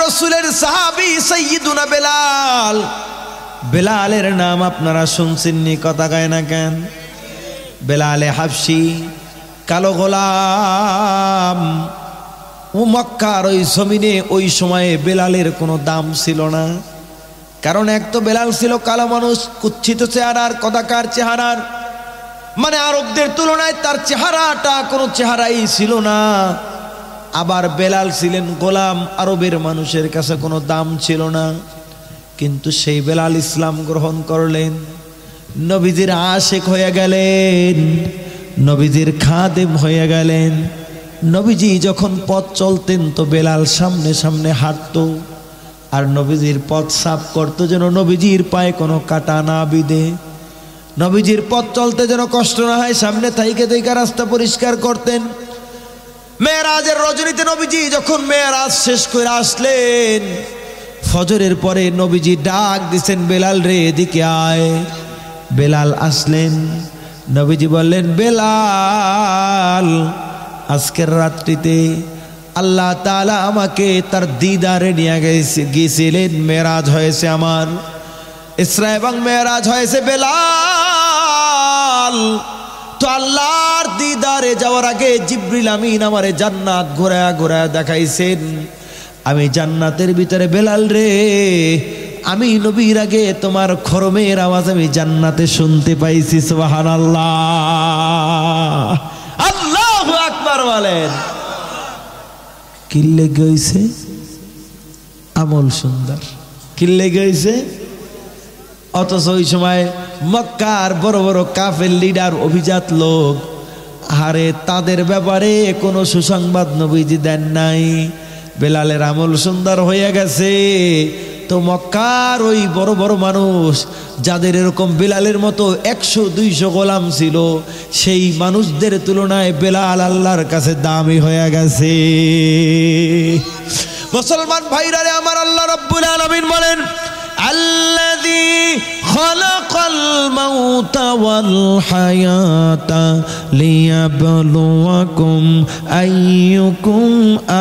রাসূলের সাহাবী সাইয়্যিদুনা বেলাল। বেলালের নাম আপনারা শুনছেননি, কথা কয় না কেন? বেলালে হাবশি, কালো গোলাম। ও মক্কার ওই জমিনে ওই সময়ে বেলালের কোনো দাম ছিল না, কারণ এক তো বেলাল ছিল কালো মানুষ, কুচ্ছিত চেহারার, কদাকার চেহারার, মানে আরবদের তুলনায় তার চেহারাটা কোনো চেহারাই ছিল না। আবার বেলাল ছিলেন গোলাম, আরবের মানুষের কাছে কোনো দাম ছিল না। কিন্তু সেই বেলাল ইসলাম গ্রহণ করলেন, নবীজির আশিক হয়ে গেলেন, নবীজির খাদেম হয়ে গেলেন। নবীজি যখন পথ চলতেন তো বেলাল সামনে সামনে হাঁটতো, আর নবীজির পথ সাফ করতো যেন নবীজির পায়ে কোনো কাটা না বিধে, নবীজির পথ চলতে যেন কষ্ট না হয়, সামনে থাইকে থাইকা রাস্তা পরিষ্কার করতেন। মেরাজের রজনীতে নবীজি যখন মেরাজ শেষ করে আসলেন, ফজরের পরে নবীজি ডাক দিছেন, বেলাল রে এদিকে আয়। বেলাল আসলেন, নবীজি বললেন, বেলাল আজকের রাত্রিতে আল্লাহ তাআলা আমাকে তার দিদারে নিয়ে গিয়েছিলেন, মেরাজ হয়েছে আমার, ইসরা এবং মেরাজ হয়েছে বেলাল। তো আল্লাহর দিদারে যাওয়ার আগে জিবরিল আমিন আমারে জান্নাত ঘোরায়া ঘোরায়া দেখাইছেন। আমি জান্নাতের ভিতরে বেলাল রে, আমি নবীর আগে তোমার খরমের আওয়াজ আমি জান্নাতে শুনতে পাইছি। সুবহানাল্লাহ, আল্লাহু আকবার বলেন। কি লেগে হইছে? আমল সুন্দর। কি লেগে হইছে? অথচ ওই সময় মক্কার বড় বড় কাফের লিডার, অভিজাত লোক, আরে তাদের ব্যাপারে কোনো সুসংবাদ নবীজি দেন নাই। বেলালের আমল সুন্দর হয়ে গেছে, তো মক্কার ওই বড় বড় মানুষ যাদের এরকম বেলালের মতো 100-200 গোলাম ছিল, সেই মানুষদের তুলনায় বেলাল আল্লাহর কাছে দামি হয়ে গেছে। মুসলমান ভাইরা রে আমার, আল্লাহ রাব্বুল আলামিন বলেন, আল্লাযী খালাকাল মাউতা ওয়াল হায়াতা লিয়াবলুয়াকুম আইয়ুকুম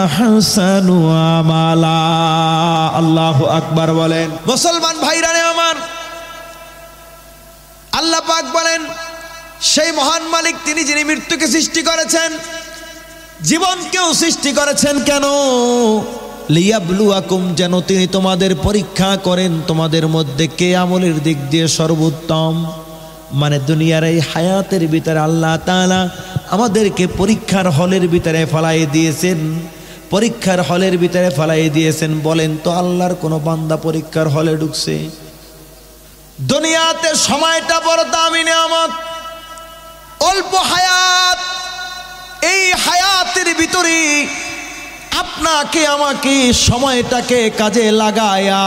আহসানু আমালা। আল্লাহু আকবার বলেন। মুসলমান ভাইরা রে আমার, আল্লাহ পাক বলেন, সেই মহান মালিক তিনি যিনি মৃত্যুকে সৃষ্টি করেছেন, জীবনকেও সৃষ্টি করেছেন। কেন? লিয়াবলুয়াকুম, যেন তিনি তোমাদের পরীক্ষা করেন তোমাদের মধ্যে কে আমলের দিক দিয়ে সর্বোত্তম। মানে দুনিয়ার এই হায়াতের ভিতরে আল্লাহ তাআলা আমাদেরকে পরীক্ষার হলের ভিতরে ফেলাই দিয়েছেন, পরীক্ষার হলের ভিতরে ফেলাই দিয়েছেন। বলেন তো আল্লাহর কোন বান্দা পরীক্ষার হলে ঢুকছে? দুনিয়াতে সময়টা বড় দামি নিয়ামত, অল্প হায়াত। এই হায়াতের ভিতরে আপনাকে আমাকে সময়টাকে কাজে লাগায়া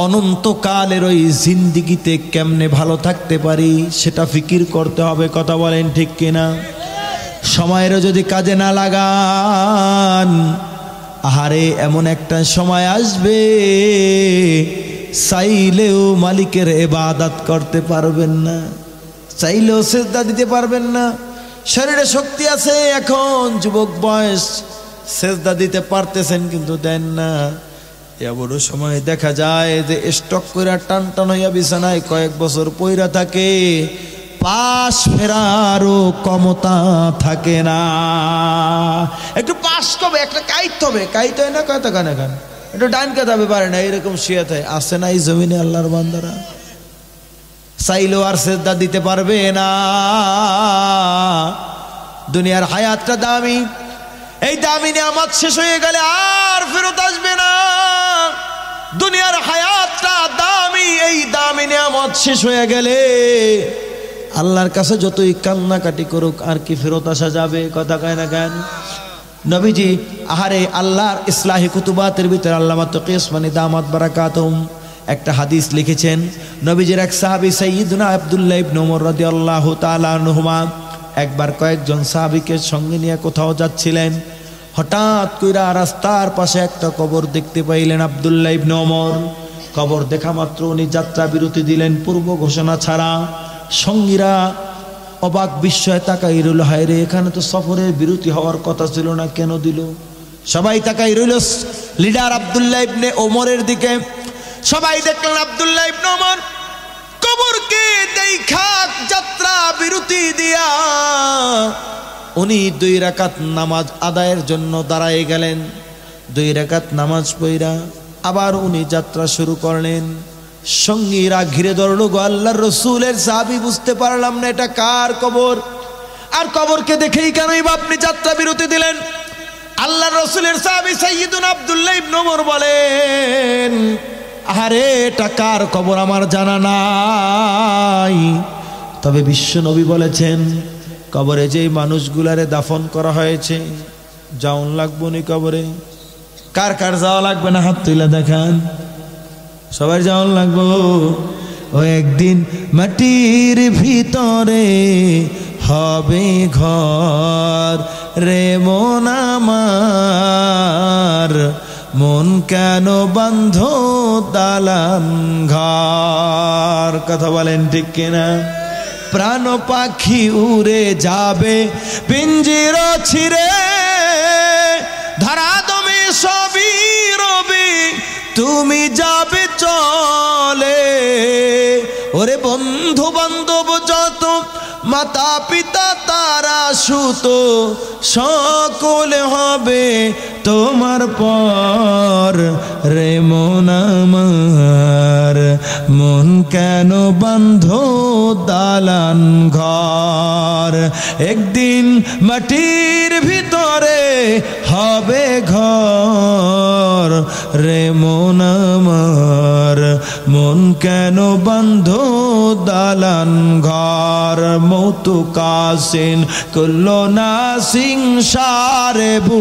অনন্তকালের ওই জিন্দিগিতে কেমনে ভালো থাকতে পারি সেটা ফিকির করতে হবে। কথা বলেন ঠিক কিনা? সময়েরও যদি কাজে না লাগান, আহারে এমন একটা সময় আসবে চাইলেও মালিকের ইবাদত করতে পারবেন না, চাইলেও সিজদা দিতে পারবেন না। শরীরে শক্তি আছে, এখন যুবক বয়স, সিজদা দিতে পারতেছেন কিন্তু দেন না। এমন সময় দেখা যায় যে স্টক কইরা টান টান হইয়া বিছানায় কয়েক বছর পইরা থাকে, পাশ ফেরারও ক্ষমতা থাকে না। একটু পাশ কবে, একটা কাইতে হবে, কাইতে হয় না কত কানে কান, একটু ডান কাটাবে পারে না, এরকম শুয়ে থাকে। আসে না এই জমিনে আল্লাহর বান্দারা, চাইলেও আর সিজদা দিতে পারবে না। দুনিয়ার হায়াতটা দামি, এই দামি নিয়ামত শেষ হয়ে গেলে আর ফেরত আসবে না। দুনিয়ার হায়াতটা দামি, এই দামি নিয়ামত শেষ হয়ে গেলে আল্লাহর কাছে যতই কান্নাকাটি করুক আর কি ফেরত আসা যাবে? কথা কয় না কেন? নবীজি আহারে আল্লাহর ইসলাহি কুতুবাতের ভিতরে আল্লামা তাকি উসমানী দামাত বারাকাতুহুম একটা হাদিস লিখেছেন। নবীজির এক সাহাবী সাইয়্যিদুনা আব্দুল্লাহ ইবনে ওমর রাদিয়াল্লাহু তাআলা আনহুমা একবার কয়েকজন সাহাবীকে সঙ্গে নিয়ে কোথাও যাচ্ছিলেন। হঠাৎ কইরা রাস্তার পাশে একটা কবর দেখতে পাইলেন আব্দুল্লাহ ইবনে ওমর। কবর দেখা মাত্র উনি যাত্রা বিরতি দিলেন পূর্ব ঘোষণা ছাড়া। সঙ্গীরা অবাক বিস্ময়ে তাকাই রইল, হায় রে, এখানে তো সফরের বিরতি হওয়ার কথা ছিল না, কেন দিল? সবাই তাকাই রইল লিডার আব্দুল্লাহ ইবনে ওমরের দিকে। সবাই দেখলেন আব্দুল্লাহ ইবনে ওমর কবরকে দেখা যাত্রা বিরতি দিয়া উনি 2 রাকাত নামাজ আদায়ের জন্য দাঁড়ায় গেলেন। 2 রাকাত নামাজ পড়া আবার উনি যাত্রা শুরু করলেন। সঙ্গীরা ঘিরে ধরলো গো আল্লাহর রাসূলের সাহাবী, বুঝতে পারলাম না এটা কার কবর, আর কবরকে দেখেই কেনই বা আপনি যাত্রা বিরতি দিলেন? আল্লাহর রাসূলের সাহাবী সাইয়্যিদুনা আব্দুল্লাহ ইবনে ওমর বলেন, আরে এটা কার কবর আমার জানা নাই, তবে বিশ্ব নবী বলেছেন কবরে যেই মানুষগুলারে দাফন করা হয়েছে যাওন লাগবো নি কবরে। কার কার যাওয়া লাগবে না হাত তুলে দেখান, সবাই যাওন লাগবো। ও একদিন মাটির ভিতরে হবে ঘর রে মন আমার, মন কেন বন্ধ দালান ঘর। কথা বলেন ঠিক কিনা? প্রাণ পাখি উড়ে যাবে পিঞ্জির ছিঁড়ে, ধরা দমে সবই রবে তুমি যাবে চলে। ওরে বন্ধু বান্ধব যত মাতা পিতা তারা সুত সকলে হবে তোমার পর রে মন আমার, মন কেন বন্ধ দালান ঘর। একদিন মাটির ভিতরে হবে ঘর রে মন আমার, মন কেন বন্ধ দালান ঘর। মৌতু কাসিন কুল্লো নাসিং সারেবু,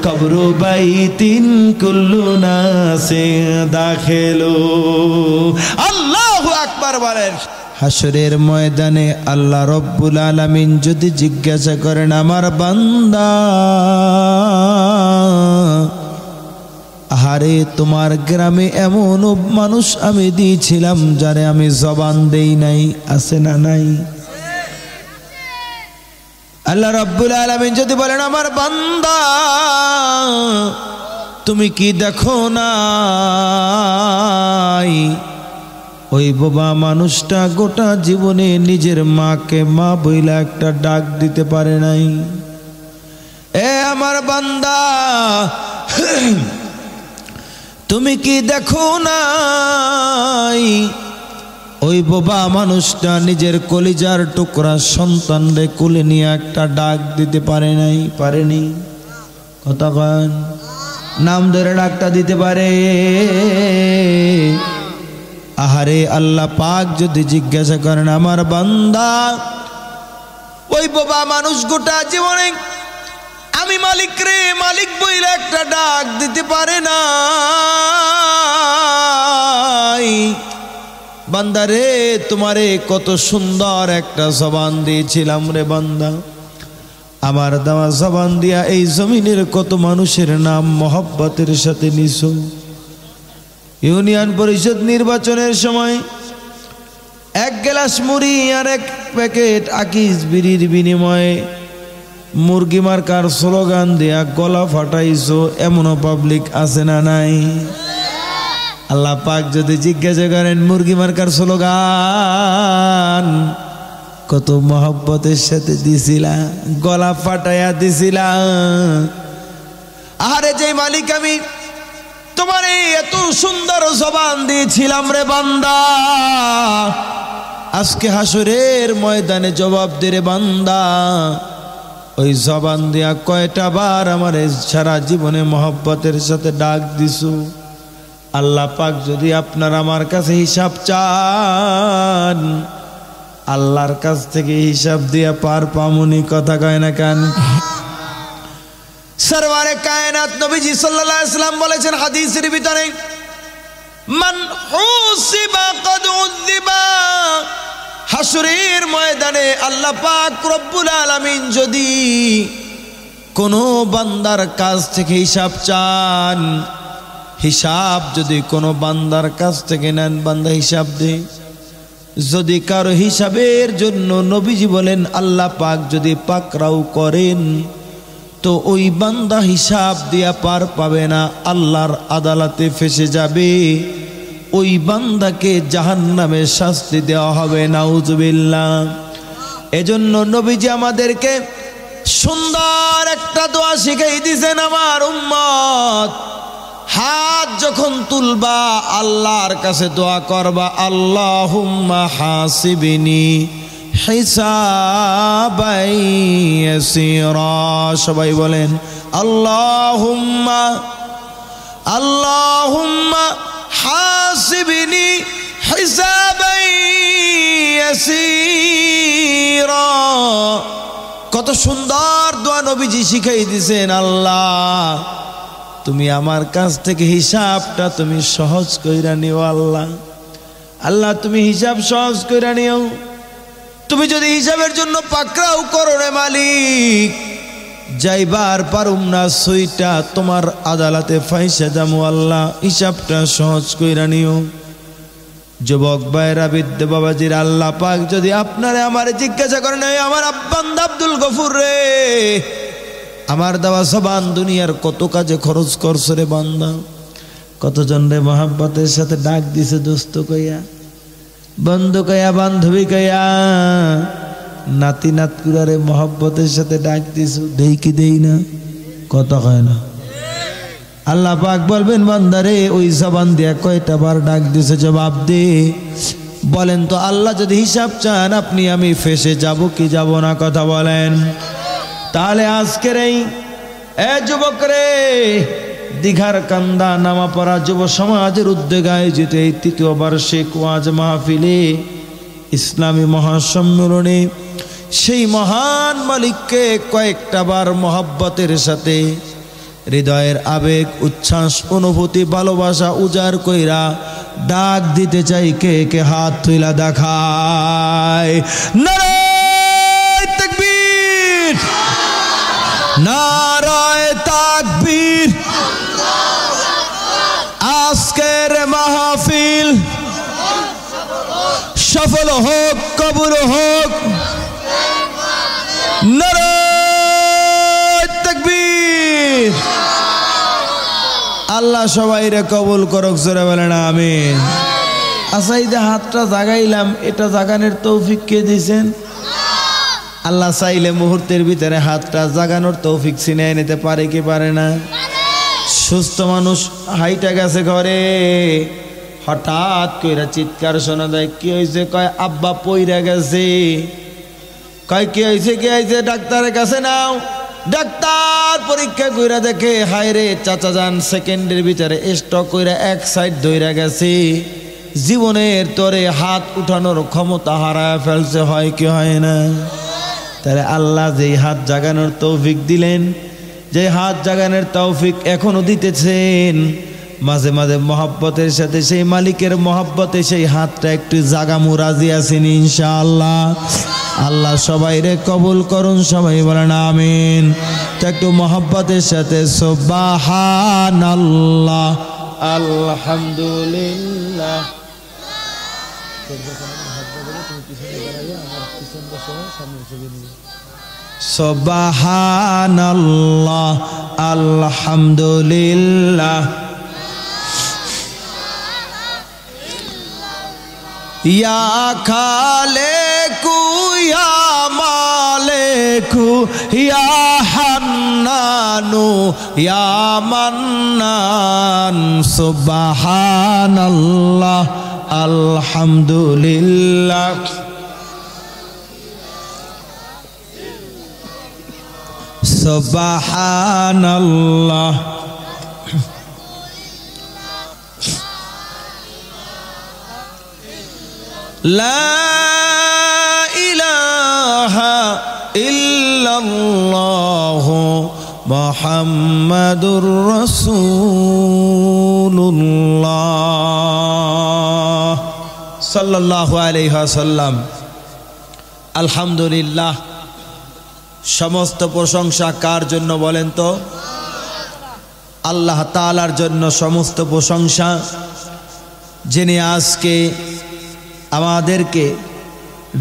কবরু বাইতিন কুল্লু নাসিং দাখিলু। আল্লাহু আকবার বলেন। হাসরের ময়দানে আল্লাহ রব্বুল আলামিন যদি জিজ্ঞাসা করেন আমার বান্দা, আহারে তোমার গ্রামে এমন মানুষ আমি দিয়েছিলাম যারে আমি জবান দেই নাই, আছে না নাই? আল্লাহ রাব্বুল আলামিন যদি বলেন আমার বান্দা তুমি কি দেখো নাই ওই বাবা মানুষটা গোটা জীবনে নিজের মাকে মা বইলা একটা ডাক দিতে পারে নাই? এ আমার বান্দা তুমি কি দেখো নাই ওই বাবা মানুষটা নিজের কলিজার টুকরা সন্তানরে কোলে নিয়ে একটা ডাক দিতে পারে নাই? পারেনি? কথা কন, নাম ধরে ডাকটা দিতে পারে? আহারে আল্লাহ পাক যদি জিজ্ঞাসা করেন আমার বান্দা ওই বাবা মানুষ গোটা জীবনে আমি মালিক রে মালিক বইলে একটা ডাক দিতে পারে না, বান্দা রে তোমারে কত সুন্দর একটা জবান দিয়েছিলাম রে বান্দা, আমার দেওয়া জবান দিয়া এই জমিনের কত মানুষের নাম মহব্বতের সাথে নিছো। ইউনিয়ন পরিষদ নির্বাচনের সময় 1 গ্লাস মুড়ি আর 1 প্যাকেট আকিস বিড়ির বিনিময়ে মুরগি মার্কার স্লোগান দিয়া গলা ফাটাইছো, এমনও পাবলিক আছে না নাই? আল্লাহ পাক যদি জিজ্ঞাসা করেন মুরগি মার্কার স্লোগান কত মহব্বতের সাথে দিছিলা, গলা ফাটাইয়া দিছিলা। আরে যে মালিক আমি তোমারে এত সুন্দর জবান দিয়েছিলাম রে বান্দা, আজকে হাসরের ময়দানে জবাব দে রে বান্দা ওই জবান দিয়া কয়টা বার আমারে সারা জীবনে মহব্বতের সাথে ডাক দিছো? আল্লাহ পাক যদি আপনার আমার কাছে হিসাব চান আল্লাহর কাছ থেকে হিসাব দিয়া পার পামুনি। কথা কয় না কেন? সরওয়ারে কায়নাত নবীজি সাল্লাল্লাহু আলাইহি ওয়াসাল্লাম বলেছেন হাদিসের ভিতরে মান হুসিবা ক্বাদ উযিবা, হাসরের ময়দানে আল্লাহ পাক রব্বুল আলামিন যদি কোনো বান্দার কাছ থেকে হিসাব চান, হিসাব যদি কোনো বান্দার কাছ থেকে নেন বান্দা হিসাব দে। যদি কারো হিসাবের জন্য নবীজি বলেন আল্লাহ পাক যদি পাকরাও করেন তো ওই বান্দা হিসাব দিয়া পার পাবে না, আল্লাহর আদালতে ফেসে যাবে। ওই বান্দাকে জাহান্নামে শাস্তি দেওয়া হবে, নাউজুবিল্লাহ। এজন্য নবীজি আমাদেরকে সুন্দর একটা দোয়া শিখাই দিয়েছেন, আমার উম্মত হাত যখন তুলবা আল্লাহর কাছে দোয়া করবা, আল্লাহুম্মা হাসিবনি হিসাবাই ইয়াসীরা। সবাই বলেন আল্লাহুম্মা আল্লাহুম্মা হাসিবনি হিসাবাই ইয়াসীরা। কত সুন্দর দোয়া নবীজি শিখাই দিয়েছেন, আল্লাহ তুমি আমার কাছ থেকে হিসাবটা তুমি সহজ কইরা নিও। আল্লাহ আল্লাহ তুমি হিসাব সহজ কইরা নিও। তুমি যদি হিসাবের জন্য পাকড়াও করো রে মালিক, যাইবার পারুম না, সইটা তোমার আদালতে ফাইসা যামু। আল্লাহ হিসাবটা সহজ কইরা নিও। যুবক ভাইরা, বৃদ্ধ বাবাজির, আল্লাহ পাক যদি আপনারে আমারে জিজ্ঞাসা করেন, আমার আব্বান্দা আব্দুল গফুর রে, আমার দেওয়া সবান দুনিয়ার কত কাজে খরচ করছো রে বান্দা? কতজন রে মহাব্বতের সাথে ডাক দিছে দোস্ত কইয়া, বন্ধু কইয়া, বান্ধবী কইয়া, নাতি নাতকুরারে মহাব্বতের সাথে ডাক দিছো, দেই কি দেই না? কথা কয় না। আল্লাহ পাক বলবেন, বান্দারে ওই জবান দিয়া কয়টা বার ডাক দিছে, জবাব দে। বলেন তো আল্লাহ যদি হিসাব চান আপনি আমি ফেসে যাব কি যাব না? কথা বলেন। তাহলে আজকের এই যুবক রে, দীঘার কান্দা নামাপাড়া যুব সমাজের উদ্যোগে আয়োজিত এই ৩য় বার্ষিক ওয়াজ মাহফিলে, ইসলামী মহাসম্মেলনে সেই মহান মালিককে কয়েকটা বার মহব্বতের সাথে হৃদয়ের আবেগ, উচ্ছ্বাস, অনুভূতি, ভালোবাসা উজাড় কইরা ডাক দিতে চাই। কে কে হাত তুইলা দেখায়? নারায়ে তাকবীর, নারায়ে তাকবীর। আজকের মাহফিল সফল হোক, কবুল হোক। নারায়ে তাকবীর। আল্লাহ সবাইরে কবুল করুক, জোরে বলেন আমিন। আচ্ছা, এই যে হাতটা জাগাইলাম, এটা জাগানোর তৌফিক কে দিয়েছেন? আল্লাহ চাইলে মুহূর্তের ভিতরে হাতটা জাগানোর তৌফিক ছিনিয়ে নিতে পারে কি পারে না? সুস্থ মানুষ হাইটা গেছে ঘরে, হঠাৎ কইরা চিৎকার শোনা যায়, কি হয়েছে? কয় আব্বা পইরা গেছে। কয় কি হয়েছে? কি হয়েছে? ডাক্তারের কাছে নাও। ডাক্তার পরীক্ষা কইরা দেখে, হায় রে চাচা যান সেকেন্ডের ভিতরে স্ট্রোক কইরা এক সাইড ধইরা গেছে, জীবনের তরে হাত উঠানোর ক্ষমতা হারায় ফেলছে। হয় কি হয় না? তাহলে আল্লাহ যেই হাত জাগানোর তৌফিক দিলেন, যে হাত জাগানোর তৌফিক এখনো দিতেছেন, মাঝে মাঝে মহব্বতের সাথে সেই মালিকের মহব্বতে সেই হাতটা একটু জাগামু, রাজি আছেন ইনশাআল্লাহ? আল্লাহ সবাইরে কবুল করুন, সবাই বলেন আমিন। তো একটু মহব্বতের সাথে সুবহানাল্লাহ, আলহামদুলিল্লাহ। সুবহানাল্লাহ, আলহামদুলিল্লাহ। ইয়া খালেকু ইয়া মালেকু ইয়া হান্নানু ইয়া মান্নান, সুবহানাল্লাহ, আলহামদুলিল্লাহ। সুবহানাল্লাহ, লা ইলাহা ইল্লাল্লাহু মুহাম্মাদুর রাসূলুল্লাহ সাল্লাল্লাহু আলাইহি ওয়াসাল্লাম। আলহামদুলিল্লাহ। সমস্ত প্রশংসা কার জন্য বলেন তো? আল্লাহ তাআলার জন্য সমস্ত প্রশংসা, যিনি আজকে আমাদেরকে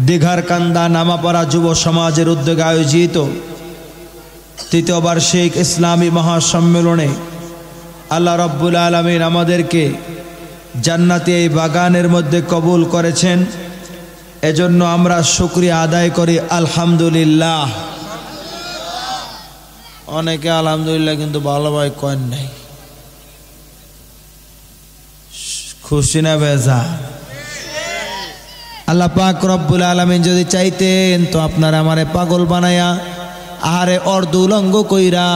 দীঘার কান্দা নামাপাড়া যুব সমাজের উদ্যোগে আয়োজিত তৃতীয় বার্ষিক ইসলামী মহাসম্মেলনে আল্লাহ রাব্বুল আলামিন আমাদেরকে জান্নাতি এই বাগানের মধ্যে কবুল করেছেন। এজন্য আমরা শুকরিয়া আদায় করি আলহামদুলিল্লাহ। অনেকে আলহামদুলিল্লাহ কিন্তু ভালোভাবে করেন নাই, খুশি না বেজা? আল্লাহ পাক রব্বুল আলামিন যদি চাইতেন তো আপনারা আমারে পাগল বানায়া আহারে অর্ধ উলঙ্গ কইরা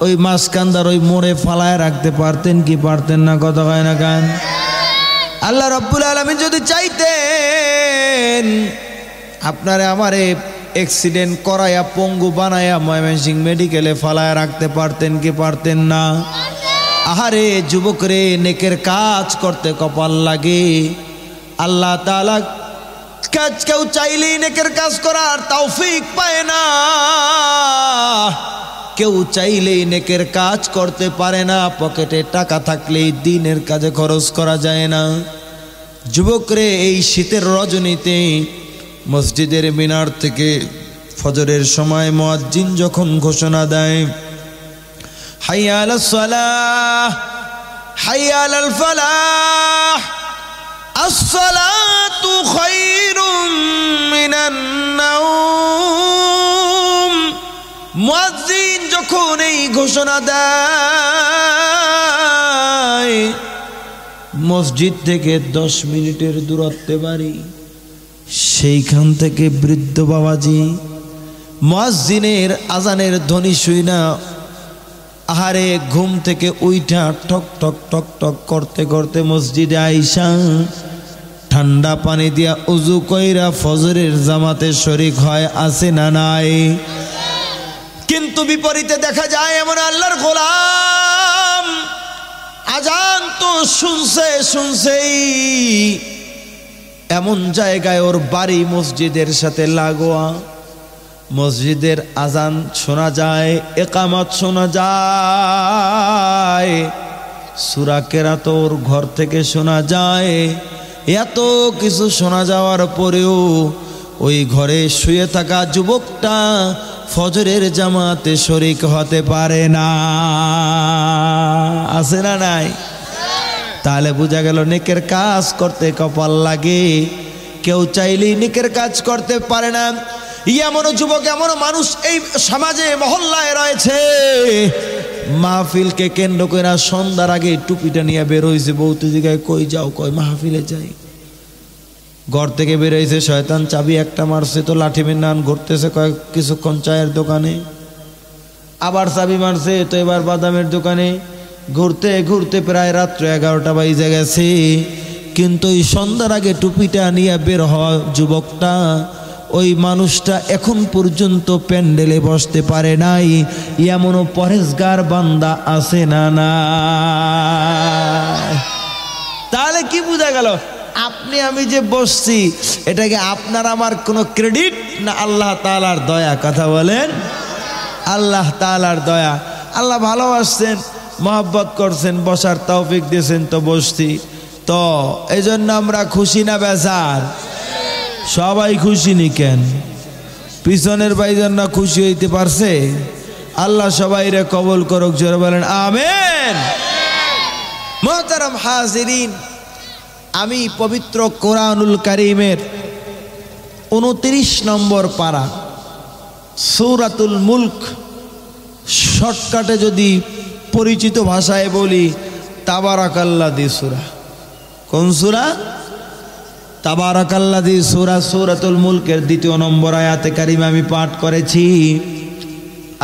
ওই মাঝখানদার ওই মোড়ে ফালায় রাখতে পারতেন কি পারতেন না? কথা হয় না গান? আল্লাহ রব্বুল আলামিন যদি চাইতেন আপনারা আমারে অ্যাক্সিডেন্ট করায়া পঙ্গু বানায়া ময়মনসিংহ মেডিকেলে ফালায় রাখতে পারতেন কি পারতেন না? আহারে যুবক রে, নেকের কাজ করতে কপাল লাগে। আল্লাহ তাআলা কেউ চাইলেই নেকের কাজ করার তৌফিক পায় না, কেউ চাইলেই নেকের কাজ করতে পারে না। পকেটে টাকা থাকলেই দ্বীনের কাজে খরচ করা যায় না। যুবক রে, এই শীতের রজনীতে মসজিদের মিনার থেকে ফজরের সময় মুয়াজ্জিন যখন ঘোষণা দেয় হাইয়া আলাস সালাহ হাইয়া আলাল ফালাহ আসসালাতু খায়রুম মিনান নাওম, মুয়াজ্জিন যখন এই ঘোষণা দেয় মসজিদ থেকে 10 মিনিটের দূরত্বে বাড়ি, সেইখান থেকে বৃদ্ধ বাবাজি মুয়াজ্জিনের আজানের ধ্বনি শুইনা আহারে ঘুম থেকে উইঠা ঠক ঠক ঠক ঠক করতে করতে মসজিদে আইসা ঠান্ডা পানি দিয়া উজু কইরা ফজরের জামাতে শরীক হয়, আছে না নাই? কিন্তু বিপরীতে দেখা যায় এমন আল্লাহর গোলাম আজান তো শুনছেই এমন জায়গায় ওর বাড়ি মসজিদের সাথে লাগোয়া, মসজিদের আজান শোনা যায়, একামত শোনা যায়, সূরা কেরাত ওর ঘর থেকে শোনা যায়। এত কিছু শোনা যাওয়ার পরেও ওই ঘরে শুয়ে থাকা যুবকটা ফজরের জামাতে শরীক হতে পারে না, আছে না নাই? তাহলে বোঝা গেল নেকের কাজ করতে কপাল লাগে, কেউ চাইলেই নেকের কাজ করতে পারে না। এমনও যুবক এমনও মানুষ এই সমাজে মহল্লায় রয়েছে, মাহফিলকে কেন্দ্র করে সন্ধ্যার আগে টুপিটা নিয়ে বের হয়েছে, বউতে জিগায় কই যাও, কই মাহফিলে যাই। ঘর থেকে বের হয়েছে, শয়তান চাবি একটা মারছে তো লাঠি বিন্যান ঘুরতেছে কয়েক কিছুক্ষণ চায়ের দোকানে, আবার চাবি মারছে তো এবার বাদামের দোকানে, ঘুরতে ঘুরতে প্রায় রাত্র 11টা বাজে গেছে। কিন্তু ওই সন্ধ্যার আগে টুপিটা নিয়ে বের হওয়া যুবকটা, ওই মানুষটা এখন পর্যন্ত প্যান্ডেলে বসতে পারে নাই। এমনও পরেশগার বান্দা আছে না না? তাহলে কি বোঝা গেল? আপনি আমি যে বসছি এটাকে আপনার আমার কোনো ক্রেডিট না আল্লাহ তাআলার দয়া? কথা বলেন, আল্লাহ তাআলার দয়া। আল্লাহ ভালোবাসছেন, মহব্বত করছেন, বসার তৌফিক দিয়েছেন তো বসছি। তো এই জন্য আমরা খুশি না বেজার? সবাই খুশি নি কেন? পিছনের ভাইজান না খুশি হইতে পারছে? আল্লাহ সবাই রে কবুল করুক, জোরে বলেন আমিন। মুহতারাম হাজিরিন, আমি পবিত্র কোরআনুল কারীমের 29 নম্বর পারা সূরাতুল মুলক, শর্টকাটে যদি পরিচিত ভাষায় বলি তাবারাকাল্লাযী সূরা। কোন সূরা? তাবারাকাল্লাযী সূরা, সূরাতুল মুলকের 2 নম্বর আয়াতে কারিমা আমি পাঠ করেছি।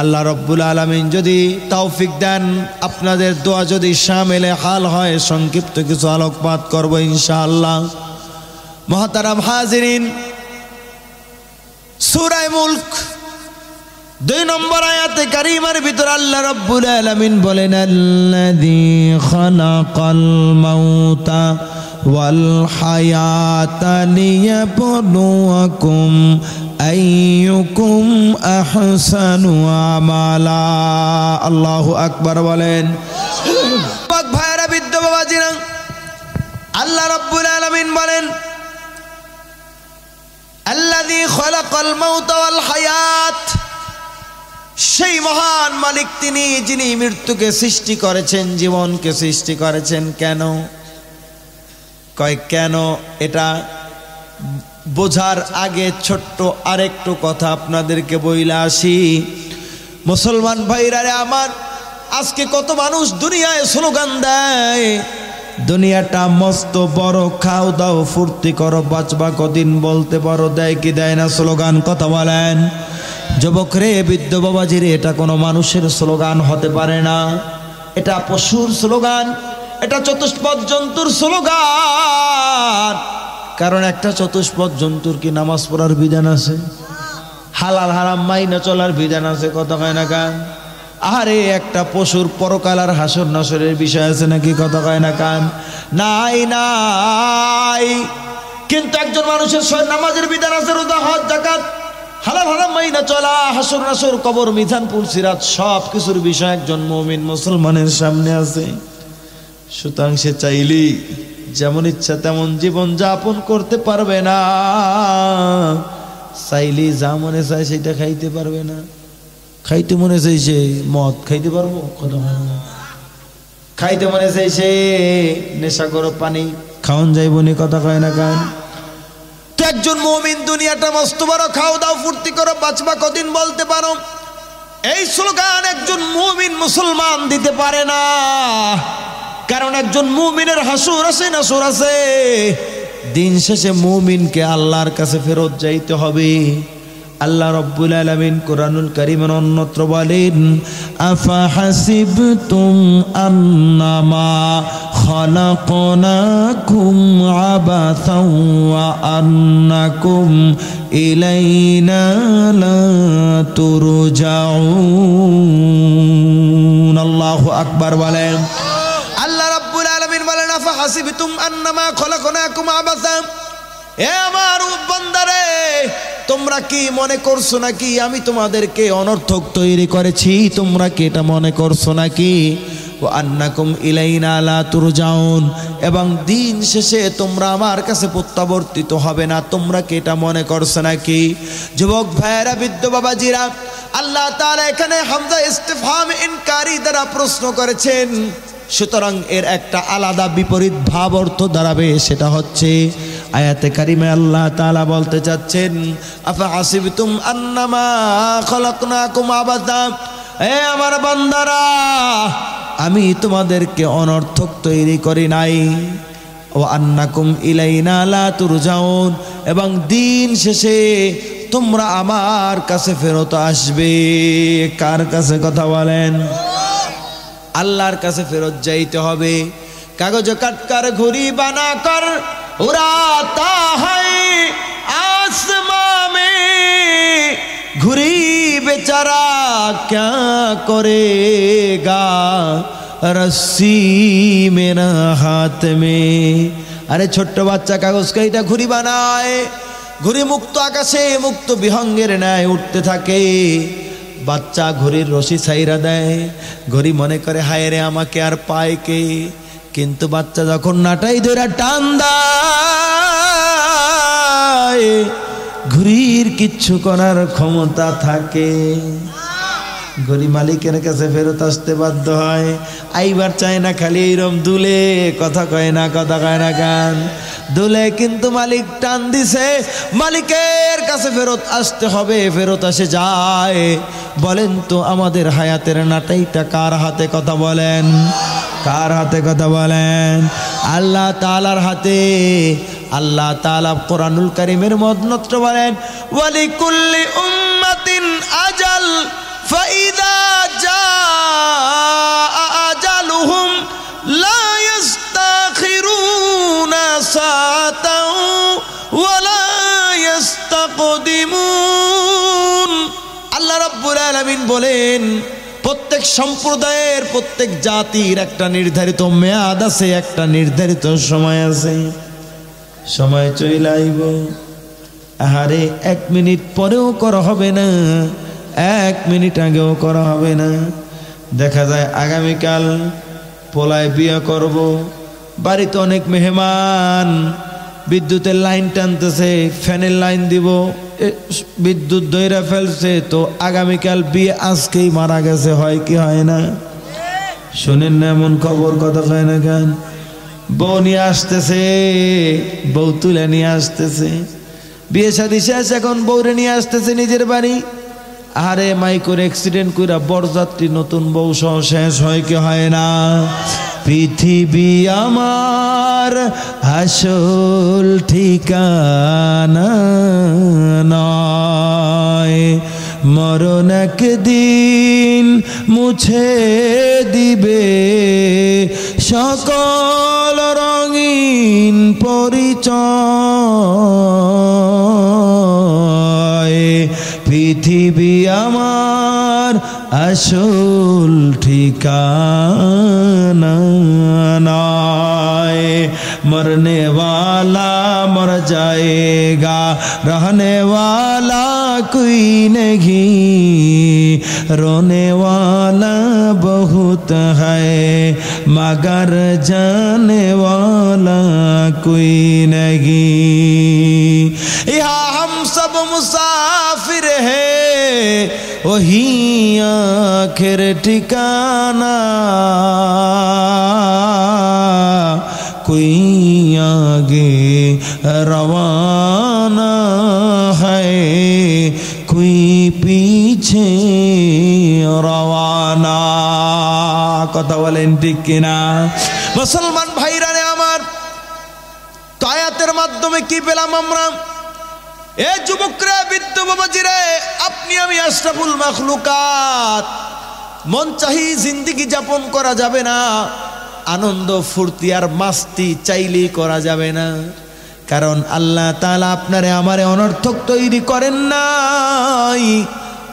আল্লাহ রব্বুল আলামিন যদি তৌফিক দেন, আপনাদের দোয়া যদি শামিলে হাল হয়, সংক্ষিপ্ত কিছু আলোকপাত করব ইনশাআল্লাহ। মুহতারাম হাজিরিন, সূরা মুলক 2 নম্বর আয়াতে কারিমার ভিতর আল্লাহ রব্বুল আলামিন বলেন, আল্লাযী খালাকাল মাউতা ওয়াল হায়াতা লিয়াবলুয়াকুম আইয়ুকুম আহসানু আমালা। আল্লাহু আকবার বলেন। পাক ভাইরা, বৃদ্ধ বাবাজিরা, আল্লাহ রাব্বুল আলামিন বলেন, আল্লাযী খালাকাল মাউতা ওয়াল হায়াত, সেই মহান মালিক তিনি, যিনি মৃত্যুকে সৃষ্টি করেছেন, জীবনকে সৃষ্টি করেছেন। কেন কয় কেন, এটা বোঝার আগে ছোট্ট আরেকটু কথা আপনাদেরকে বইলা আসি। মুসলমান ভাইরা রে আমার, আজকে কত মানুষ দুনিয়ায় স্লোগান দেয়, দুনিয়াটা মস্ত বড়, খাও দাও ফুর্তি করো, বাঁচবা কদিন বলতে পারো। দেয় কি দেয় না স্লোগান? কথা বলেন যুবক রে, বৃদ্ধ বাবাজি রে, এটা কোনো মানুষের স্লোগান হতে পারে না, এটা পশুর স্লোগান, এটা চতুষ্পদ জন্তুর স্লোগান। কারণ একটা চতুষ্পদ জন্তুর কি নামাজ পড়ার বিধান আছে? হালাল হারাম মাইনা চলার বিধান আছে? কথা কয় না কান? আরে একটা পশুর পরকাল আর হাসর নাসরের বিষয় আছে নাকি? কথা কয় না কান? নাই নাই। কিন্তু একজন মানুষের নামাজের বিধান আছে, রোজা হজ যাকাত হালাল হারাম মাইনা চলা, হাসর নাসর কবর মিজান পুলসিরাত সব কিছুর বিষয় একজন মুমিন মুসলমানের সামনে আছে। সুতরাং সে চাইলেই যেমন ইচ্ছা তেমন জীবন যাপন করতে পারবে না, চাইলেই যা মনে চায় সেটা খাইতে পারবে না। খাইতে মনে চাইছে মদ খাইতে পারবো? কথা খাইতে মনে চাইছে নেশা করো পানি খাওয়ান যাইব নি? কথা কয় না কান? তো একজন মুমিন দুনিয়াটা মস্ত বড়, খাও দাও ফুর্তি করো, বাঁচবা কদিন বলতে পারো, এই স্লোগান একজন মুমিন মুসলমান দিতে পারে না। কারণ একজন মুমিনের হাসুর আছে, নাসুর আছে। দিন শেষে মুমিনকে আল্লাহর কাছে ফেরত যাইতে হবে। আল্লাহ রাব্বুল আলামিন কোরআনুল কারীমের অন্যত্র বলেন, আফা হাসিবতুম আন্নামা খালাকনাকুম আবাসাও ওয়া আন্নাকুম ইলাইনা লা তুরজাউন। আল্লাহু আকবার বলেন। আল্লাহ রাব্বুল আলামিন বলেন, আফা হাসিবতুম আন্নামা খালাকনাকুম আবাসা, এ আমার বান্দারে, তোমরা কি মনে করছো নাকি আমি তোমাদেরকে অনর্থক তৈরি করেছি? তোমরা কি এটা মনে করছো নাকি? ওয়া আন্নাকুম ইলাইনা লা তুরজাউন, এবং দিন শেষে তোমরা আমার কাছে প্রত্যাবর্তিত হবে না, তোমরা কি এটা মনে করছো নাকি? যুবক ভাইয়েরা, বৃদ্ধ বাবাজিরা, আল্লাহ তাআলা এখানে হামজা ইস্তিফহাম ইনকারি দ্বারা প্রশ্ন করেছেন। সুতরাং এর একটা আলাদা বিপরীত ভাব অর্থ দাঁড়াবে, সেটা হচ্ছে আয়াতে কারিমে আল্লাহ তাআলা বলতে চাচ্ছেন, আফা হাসিবতুম আন্নামা খালাকনাকুম আবাসা, এ আমার বান্দারা, আমি তোমাদেরকে অনর্থক তৈরি করি নাই, ও আন্নাকুম ইলাইনা লা তুরজাউন, এবং দিন শেষে তোমরা আমার কাছে ফেরত আসবে। কার কাছে? কথা বলেন। আল্লাহর কাছে ফেরত যাইতে হবে। কাগজ কাটকার ঘুড়ি বানা কর উড়াতা है आसमां में, ঘুড়ি বেচারা क्या करेगा रस्सी मेरा हाथ में। আরে ছোট্ট বাচ্চা কাগজ কাইটা ঘুড়ি বানায়, ঘুড়ি মুক্ত আকাশে মুক্ত বিহঙ্গের ন্যায় উঠতে থাকে। বাচ্চা ঘড়ির রশি ছাইরা দেয়, ঘড়ি মনে করে হায় রে আমাকে আর পায় কে। কিন্তু বাচ্চা যখন নাটাই ধরে টান দেয়, ঘড়ির কিচ্ছু করার ক্ষমতা থাকে। ঘড়ি মালিকের কাছে ফেরত আসতে বাধ্য হয়। আইবার চায় না, খালি এইরকম দুলে, কথা কয় না? কথা কয় না গান? দুলে, কিন্তু মালিক টান দিছে, মালিকের কাছে ফেরত আসতে হবে। ফেরত আসে যায়। বলেন তো আমাদের হায়াতের নাটাইটা কার হাতে? কথা বলেন। কার হাতে? কথা বলেন। আল্লাহ তাআলার হাতে। আল্লাহ তাআলা কোরআনুল কারীমের মধ্যে বলেন, ওয়ালিকুল্লি উম্মাতিন আজাল ফাইদা জাআ আজালুহুম লা ইস্তাখিরুনা সাআতাও ওয়া লা ইস্তাকদিমুন। আল্লাহ রাব্বুল আলামিন বলেন, প্রত্যেক সম্প্রদায়ের, প্রত্যেক জাতির একটা নির্ধারিত মেয়াদ আছে, একটা নির্ধারিত সময় আছে। সময় চলে আইব, আহারে 1 মিনিট পরেও করা হবে না, 1 মিনিট আগেও করা হবে না। দেখা যায় আগামীকাল পোলায় বিয়ে করব, বাড়িতে অনেক মেহমান, বিদ্যুতের লাইন টানতেছে, ফ্যানের লাইন দিব, বিদ্যুৎ ধইরা ফেলছে, তো আগামীকাল বিয়ে, আজকেই মারা গেছে, হয় কি হয় না? শোনেন না এমন খবর, কথা কয় না কেন? বউ নিয়ে আসতেছে, বউ তুলে নিয়ে আসতেছে, বিয়ে শাদী শেষ, এখন বউরে নিয়ে আসতেছে নিজের বাড়ি। আরে মাইকোর অ্যাক্সিডেন্ট কইরা বরযাত্রী নতুন বউ সহ শেষ, হয় কি হয় না? পৃথিবী আমার আসল ঠিকানা নয়, মরণ একদিন মুছে দিবে সকল রঙিন পরিচয়। পৃথিবী আমার আসল ঠিকানা নয়, मरने वाला मर जाएगा, रहने वाला कोई नहीं, रोने वाला बहुत है मगर जाने वाला कोई नहीं। यहाँ हम सब मुसाफिर है, वही आखिर ठिकाना, कोई आगे रवाना है, कोई पीछे रवाना। কথা বলেন ঠিক কিনা? মুসলমান ভাইরা রে আমার, তো আয়াতের মাধ্যমে কি পেলাম আমরা? এ যুবকরা, বৃদ্ধ বাবাজিরে, আপনি আমি আশরাফুল মাখলুকাত, মন চাহি জিন্দেগি যাপন করা যাবে না, আনন্দ ফুর্তি আর মাস্তি চাইলেই করা যাবে না। কারণ আল্লাহ তাআলা আপনারে আমারে অনর্থক তৈরি করেন নাই,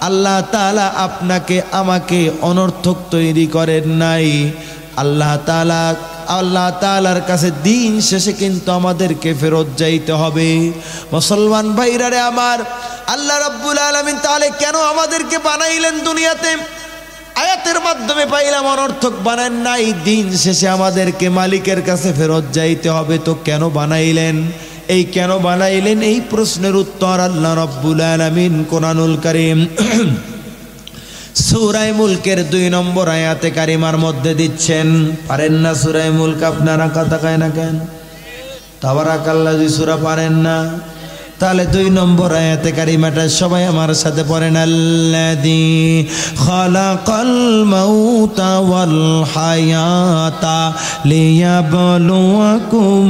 আল্লাহ তাআলা আপনাকে আমাকে অনর্থক তৈরি করেন নাই। আল্লাহ তাআলার কাছে দিন শেষে কিন্তু আমাদেরকে ফেরত যাইতে হবে। মুসলমান ভাইরা রে আমার, আল্লাহ রাব্বুল আলামিন তাহলে কেন আমাদেরকে বানাইলেন দুনিয়াতে? আয়াতের মাধ্যমে পাইলাম অনর্থক বানান নাই, দিন শেষে আমাদেরকে মালিকের কাছে ফেরত যাইতে হবে। তো কেন বানাইলেন? এই কেন বানাইলেন, এই প্রশ্নের উত্তর আল্লাহ রাব্বুল আলামিন কোরআনুল কারীম সূরা মুলকের 2 নম্বর আয়াতে কারিমার মধ্যে দিচ্ছেন। পারেন না সূরা মুলক আপনারা? কথা কয় না কেন? তাবারাকাল্লাযী সূরা পারেন না? তাহলে 2 নম্বর আয়াতে কারিমাটা সবাই আমার সাথে পড়েন। আল্লাযী খালাকাল মাউতা ওয়াল হায়াতা লিয়াবলুয়াকুম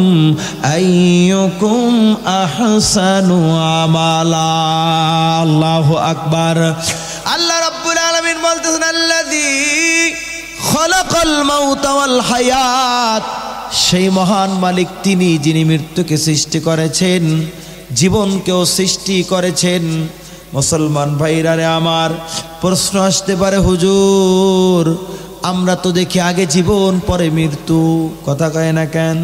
আইয়ুকুম আহসানু আমালা। আল্লাহু আকবার। আল্লাহ রাব্বুল আলামিন বলতেছেন, আল্লাযী খালাকাল মাউতা ওয়াল হায়াত, সেই মহান মালিক তিনি যিনি মৃত্যুকে সৃষ্টি করেছেন, জীবনকেও সৃষ্টি করেছেন। মুসলমান ভাইরা রে আমার, প্রশ্ন আসতে পারে, হুজুর আমরা তো দেখি আগে জীবন পরে মৃত্যু, কথা কয় না কেন?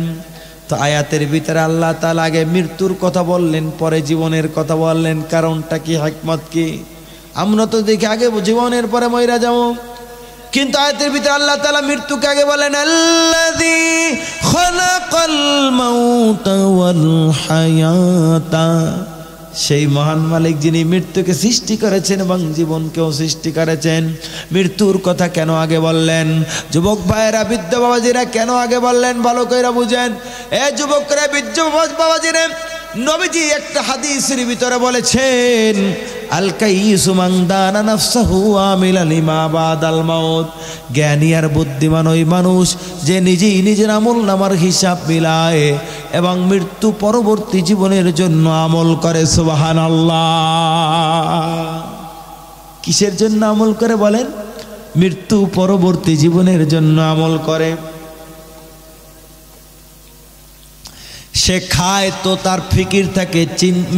তো আয়াতের ভিতরে আল্লাহ তাআলা আগে মৃত্যুর কথা বললেন, পরে জীবনের কথা বললেন, কারণটা কি, হিকমত কি? আমরা তো দেখি আগে জীবনের পরে মইরা যাবো, কিন্তু আয়াতের ভিতরে আল্লাহ তাআলা মৃত্যুকে আগে বলেন, আল্লাযী খালাকাল মাউতা ওয়াল হায়াতা, সেই মহান মালিক যিনি মৃত্যুকে সৃষ্টি করেছেন এবং জীবনকেও সৃষ্টি করেছেন। মৃত্যুর কথা কেন আগে বললেন? যুবক ভাইয়েরা, বৃদ্ধ বাবাজিরা, কেন আগে বললেন ভালো কইরা বুঝেন। এ যুবকরা, বৃদ্ধ বাবাজিরা, নবীজি একটা হাদিসের ভিতরে বলেছেন, আল কাইয়িসু মান দানা নাফসাহু আমিলা লিমা বাদাল মাউত, জ্ঞানী আর বুদ্ধিমান ওই মানুষ যে নিজেই নিজের আমল নামার হিসাব মিলায় এবং মৃত্যু পরবর্তী জীবনের জন্য আমল করে। সুবহানাল্লাহ। কিসের জন্য আমল করে বলেন? মৃত্যু পরবর্তী জীবনের জন্য আমল করে। সে খায় তো তার ফিকির থাকে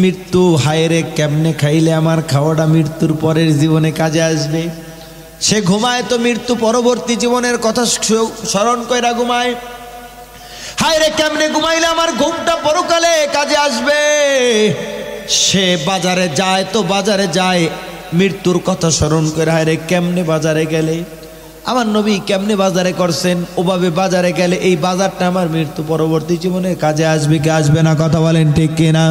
মৃত্যু, হায়রে কেমনে খাইলে আমার খাওয়াটা মৃত্যুর পরের জীবনে কাজে আসবে। সে ঘুমায় তো মৃত্যু পরবর্তী জীবনের কথা স্মরণ কইরা ঘুমায়, হায়রে কেমনে ঘুমাইলে আমার ঘুমটা পরকালে কাজে আসবে। সে বাজারে যায় তো বাজারে যায় মৃত্যুর কথা স্মরণ করে, হায়রে কেমনে বাজারে গেলে আমার নবী কেমনে বাজারে করছেন, ওভাবে বাজারে গেলে এই বাজারটা আমার মৃত্যু পরবর্তী জীবনে কাজে আসবে কি আসবে না, কথা বলেন ঠিক কিনা?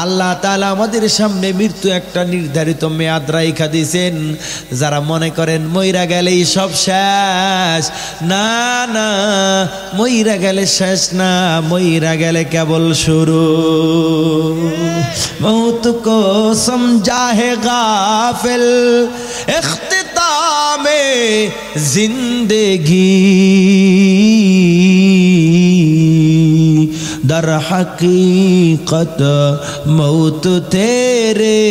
আল্লাহ তাআলা আমাদের সামনে মৃত্যু একটা নির্ধারিত মেয়াদ রাইখা দিয়েছেন। যারা মনে করেন মইরা গেলেই সব শেষ, না না, মইরা গেলে শেষ না, মইরা গেলে কেবল শুরু। মৌত কো সমঝা হে গাফিল ইখতিতামে জিंदगी दर हकीकत मौत तेरे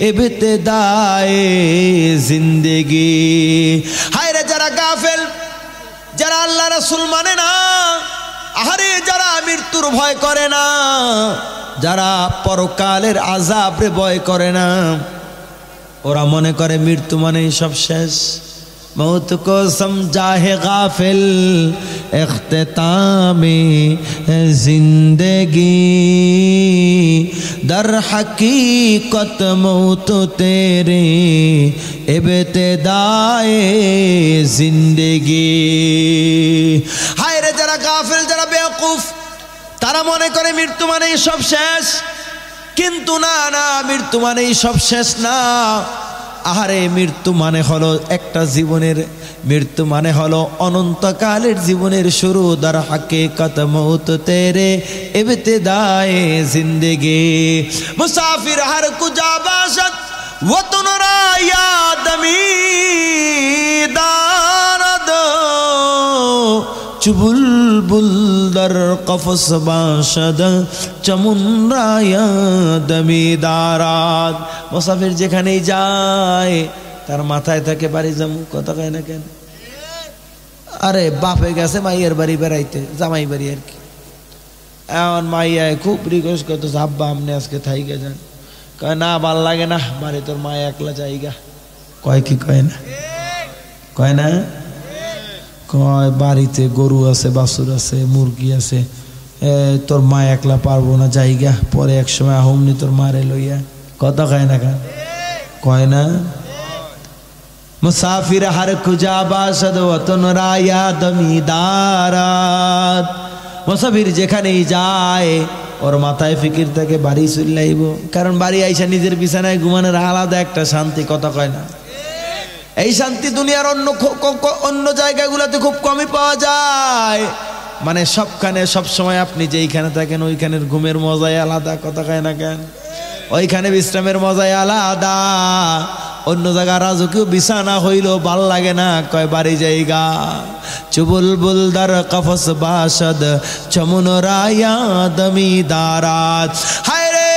इब्तिदाए जिंदगी। हाय रे যারা গাফেল, যারা আল্লাহ রাসূল মানে না, আহারে যারা মৃত্যুর ভয় করে না, যারা পরকালের আযাবের ভয় করে না, ওরা মনে করে মৃত্যু মানেই সব শেষ। मौत को समझा है गाफिल इख्तितामे जिंदगी दर हकीकत मौत तेरे इब्तिदाए जिंदगी। हाय रे যারা গাফিল, যারা বেওকুফ, তারা মনে করে মৃত্যু মানেই সব শেষ। কিন্তু না না, মৃত্যু মানেই সব শেষ না। আহারে মৃত্যু মানে হলো একটা জীবনের, মৃত্যু মানে হলো অনন্তকালের জীবনের শুরু। দর হাকিকত মৌত তেরে ইবতিদায়ে জিंदगी। মুসাফির হর কুজা বাশদ ওতন রা ইয়াদ মিদারদ চুবুলবুল দর কফস বাশদ চমুন রায়া দমিদারাত। মুসাফির যেখানেই যায় তার মাথায় থাকে বাড়ি যাবো, কথা কয় না কেন? আরে বাপে গেছে মাইয়ের বাড়ি বেড়াইতে, জামাই বাড়ি আর কি। এখন মাইয়ায় খুব রিকোয়েস্ট করতো, আব্বা আপনি আজকে থাইকে যান। কয় না, ভাল লাগে না, বাড়ি তোর মা একলা যাইগা। কয় কি কয় না? কয় না? কয় বাড়িতে গরু আছে, বাছুর আছে, মুরগি আছে, তোর মা একলা পারবো না, জায়গা পরে একসময় আহমনি তোর মারে লইয়া। কথা কয় না কেন? কয় না? মুসাফির হর খুজা বাশদ ওতন রায়া দমিদারাত। মুসাফির যেখানেই যায় ওর মাথায় ফিকির থাকে বাড়ি চলাইব, কারণ বাড়ি আইসা নিজের বিছানায় ঘুমানোর আলাদা একটা শান্তি, কথা কয় না? এই শান্তি দুনিয়ার অন্য জায়গাগুলোতে খুব কমই পাওয়া যায়। মানে সবখানে সবসময় আপনি যেইখানে থাকেন ওইখানের ঘুমের মজাই আলাদা, কথা কয় না কেন? ওইখানে বিশ্রামের মজাই আলাদা। অন্য জায়গা রাজকীয় বিছানা হইল ভাল লাগে না, কয় বাড়ি জায়গা। চুবুলবুল দর কফস বাশদ চমুন রায়া দমিদারাত। হায় রে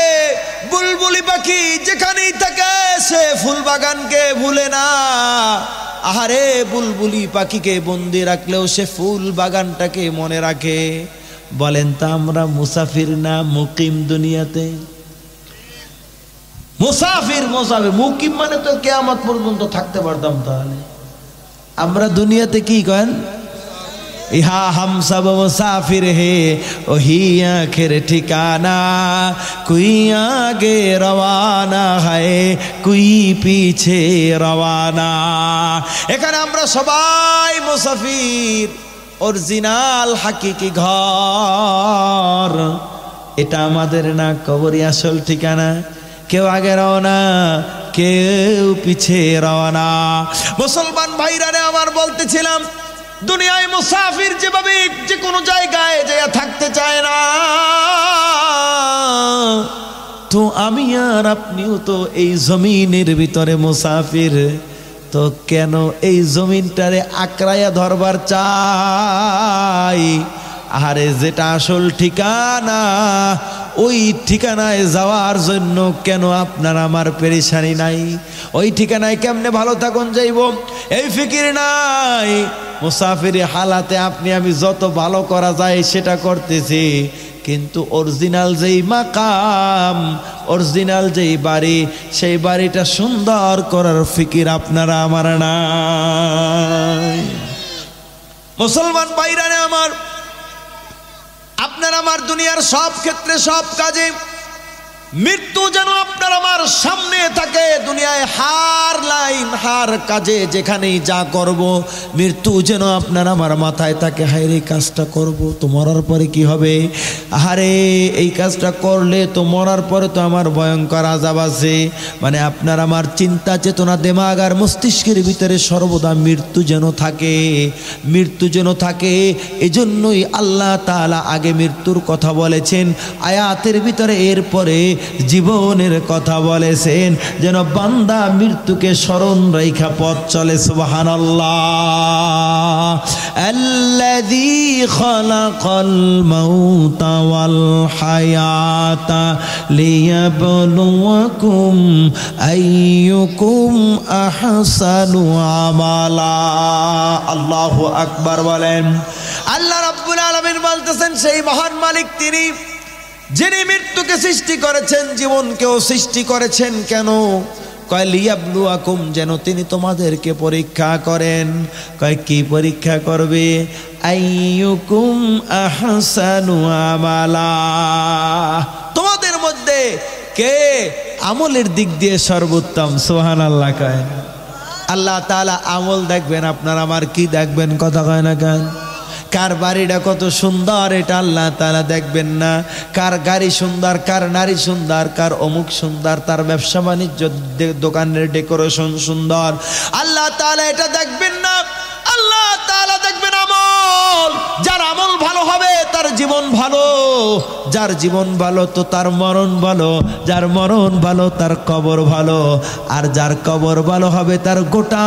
বুলবুলি পাখি যেখানেই থাকে সে ফুল বাগানকে ভুলে না। আহারে বুলবুলি পাখিকে বন্দি রাখলেও সে ফুল বাগানটাকে মনে রাখে। বলেন তা আমরা মুসাফির না মুকিম দুনিয়াতে? মুসাফির মুসাফির, মুকিম মানে তো কিয়ামত পর্যন্ত থাকতে পারতাম। তাহলে আমরা দুনিয়াতে কি করেন? ইহা হাম সব মুসাফির হে ওহি আখির ঠিকানা, কুই আগে রওয়ানা হয় কুই পিছে রওয়ানা। এখানে আমরা সবাই মুসাফির, অরিজিনাল হাকিকি ঘর এটা আমাদের না, কবরই আসল ঠিকানা। কেউ আগে রওনা, কেউ পিছে রওনা। মুসলমান ভাইরা রে আমার, বলতেছিলাম দুনিয়ায় মুসাফির যেভাবে যে কোনো জায়গায় যেয়া থাকতে চায় না, তো আমি আর আপনিও তো এই জমিনের ভিতরে মুসাফির। তো কেন এই জমিনটারে আঁকড়াইয়া ধরবার চাই? আরে যেটা আসল ঠিকানা, ওই ঠিকানায় যাওয়ার জন্য কেন আপনার আমার পেরেশানি নাই? ওই ঠিকানায় কেমনে ভালো থাকুন যাইব এই ফিকির নাই। মুসাফিরি হালাতে আপনি আমি যত ভালো করা যায় সেটা করতেছি, কিন্তু অরিজিনাল যেই মাকাম, অরিজিনাল যেই বাড়ি, সেই বাড়িটা সুন্দর করার ফিকির আপনারা আমার নাই। মুসলমান ভাইরা আমার, আপনার আমার দুনিয়ার সব ক্ষেত্রে সব কাজে মৃত্যু যেন আপনার আমার সামনে থাকে। দুনিয়ায় হার লাইন হার কাজে যেখানেই যা করব, মৃত্যু যেন আপনার আমার মাথায় থাকে। হায় রে, কাজটা করব তো মরার পরে কি হবে? আরে এই কাজটা করলে তো মরার পরে তো আমার ভয়ঙ্কর আযাব আছে। মানে আপনার আমার চিন্তা চেতনা দেমাগ আর মস্তিষ্কের ভিতরে সর্বদা মৃত্যু যেন থাকে, মৃত্যু যেন থাকে। এজন্যই আল্লাহ তাআলা আগে মৃত্যুর কথা বলেছেন আয়াতের ভিতরে, এরপরে জীবনের কথা বলেছেন, যেন বান্দা মৃত্যুকে স্মরণ রেখা পথ চলে। সুবহানাল্লাহ। আল্লাযী খালাকাল মাউতা ওয়াল হায়াতা লিয়াবলুয়াকুম আইয়ুকুম আহসানু আমালা। আল্লাহু আকবার বলেন। আল্লাহ রাব্বুল আলামিন বলতেছেন, সেই মহান মালিক তিনি যিনি মৃত্যুকে সৃষ্টি করেছেন, জীবনকেও সৃষ্টি করেছেন। কেন? কয় লিয়াবলুয়াকুম, যেন তিনি তোমাদেরকে পরীক্ষা করেন। কয় কি পরীক্ষা করবে? আইয়ুকুম আহসানু আমালা, তোমাদের মধ্যে কে আমলের দিক দিয়ে সর্বোত্তম। সুবহানাল্লাহ। কয় আল্লাহ তাআলা আমল দেখবেন, আপনার আমার কি দেখবেন? কথা কয় না কেন? কার বাড়িটা কত সুন্দর এটা আল্লাহ তাআলা দেখবেন না। কার গাড়ি সুন্দর, কার নারী সুন্দর, কার অমুক সুন্দর, তার ব্যবসা বাণিজ্য দোকানের ডেকোরেশন সুন্দর, আল্লাহ তাআলা এটা দেখবেন না। আল্লাহ তাআলা দেখবেন আমল। যার আমল ভালো হবে তার জীবন ভালো, যার জীবন ভালো তো তার মরণ ভালো, যার মরণ ভালো তার কবর ভালো, আর যার কবর ভালো হবে তার গোটা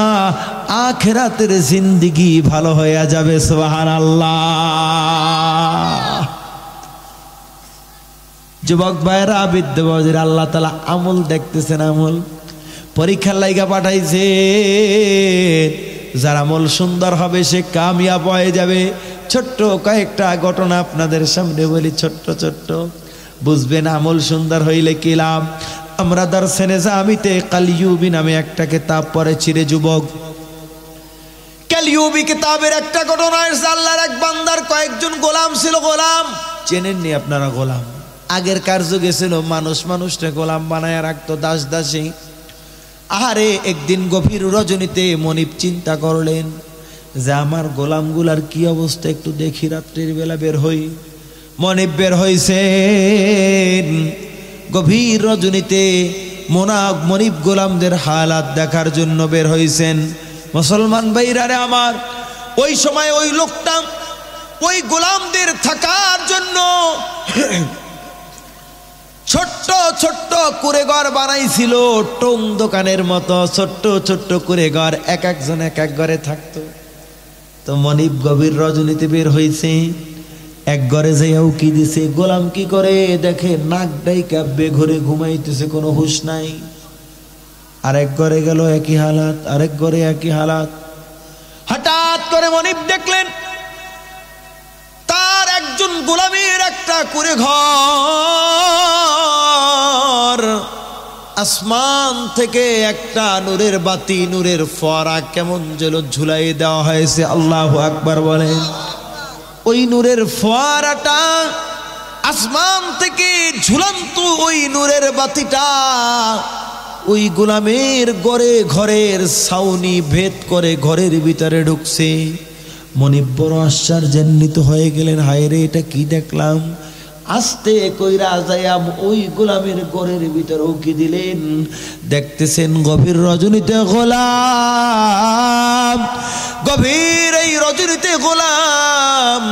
আখিরাতের জিন্দেগি ভালো হয়ে যাবে। সুবহানাল্লাহ। যুবক ভাইরা, বৃদ্ধ বাবাজির, আল্লাহ তাআলা আমল দেখতেছেন, আমল পরীক্ষার লাইগা পাঠাইছে। যার আমল সুন্দর হবে সে কামিয়াব হয়ে যাবে। ছোট্ট কয়েকটা ঘটনা আপনাদের সামনে বলি, ছোট্ট ছোট্ট, বুঝবেন আমল সুন্দর হইলে কি লাভ। আমরা দারসে নিজামিতে কালিউবি নামে একটা কিতাব পড়েছি রে যুবক। কালিউবি কিতাবের একটা ঘটনা এসে, আল্লাহর এক বান্দার কয়েকজন গোলাম ছিল। গোলাম চেনেননি আপনারা? গোলাম আগের কার যুগে ছিল, মানুষ মানুষটা গোলাম বানায় রাখতো, দাস দাসী। আহারে, একদিন গভীর রজনীতে মনিব চিন্তা করলেন যে আমার গোলামগুলার কি অবস্থা, একটু দেখি, রাত্রির বেলা বের হই। মনিব বের হইছেন গভীর রজনীতে, মনিব গোলামদের হালাত দেখার জন্য বের হইছেন। মুসলমান ভাইরারে আমার, ওই সময় ওই লোকটা ওই গোলামদের থাকার জন্য ছোট্ট ছোট্ট কুড়ে ঘর বানাইছিল, টং দোকানের মতো ছোট্ট ছোট্ট কুড়ে ঘর, এক একজন এক এক ঘরে থাকতো। তো মনিব গভীর রজনীতে বের হয়েছে, এক ঘরে যাইয়াও কি দিছে, গোলাম কি করে দেখে নাক ডাইকা বেঘরে ঘুমাইতেছে, কোনো হুঁশ নাই। আরেক ঘরে গেল একই হালাত, আরেক ঘরে একই হালাত। হঠাৎ করে মনিব দেখলেন তার একজন গোলামের একটা কুড়ে ঘর, আসমান থেকে একটা নূরের বাতি, নূরের ফোয়ারা কেমন যেন ঝুলাই দেওয়া হয়েছে। আল্লাহু আকবার বলেন। ওই নূরের ফোয়ারাটা, আসমান থেকে ঝুলন্ত ওই নূরের বাতিটা ওই গোলামের ঘরের ছাউনি ভেদ করে ঘরের ভিতরে ঢুকছে। মনিব বড় আশ্চর্যান্বিত হয়ে গেলেন, হায় রে, এটা কি দেখলাম। আস্তে কইরা যাইয়া ওই গোলামের ঘরের ভিতরে উকি দিলেন, দেখতেছেন গভীর রজনীতে গোলাম, গভীর এই রজনীতে গোলাম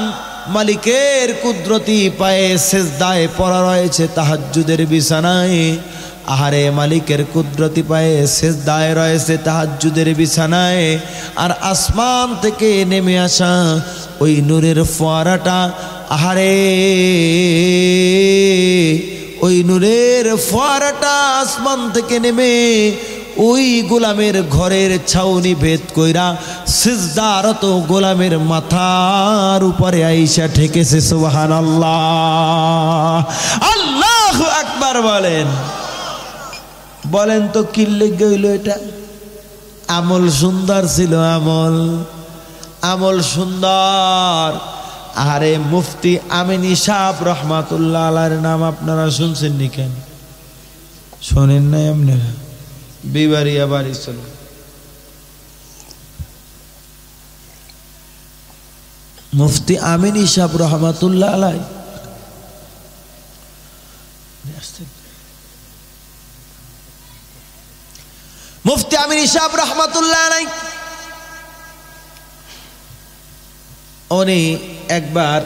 মালিকের কুদরতি পায়ে সেজদায় পড়া রয়েছে, তাহাজ্জুদের বিছানায়। আহারে, মালিকের কুদরতি পায়ে সেজদায় রয়েছে, তাহাজ্জুদের বিছানায়। আর আসমান থেকে নেমে আসা ওই নূরের ফোয়ারাটা, আহারে, ওই নূরের ফোয়ারাটা আসমান থেকে নেমে ওই গোলামের ঘরের ছাউনি ভেদ কইরা সিজদারত গোলামের মাথার উপরে আইসা ঠেকেছে। সুবহানাল্লাহ। আল্লাহু আকবার বলেন। বলেন তো কি লেগে হইল এটা? আমল সুন্দর ছিল, আমল সুন্দর। আরে মুফতি আমিনী সাহেব রহমাতুল্লাহ আলাইহির নাম আপনারা শুনছেন নি কেন? শোনেন নাই আপনারা? বিবাড়িয়া বাড়ি চলে মুফতি আমিন সাহেব রহমাতুল্লাহ আলাই মুফতি আমিন সাহেব রহমাতুল্লাহ আলাই উনি একবার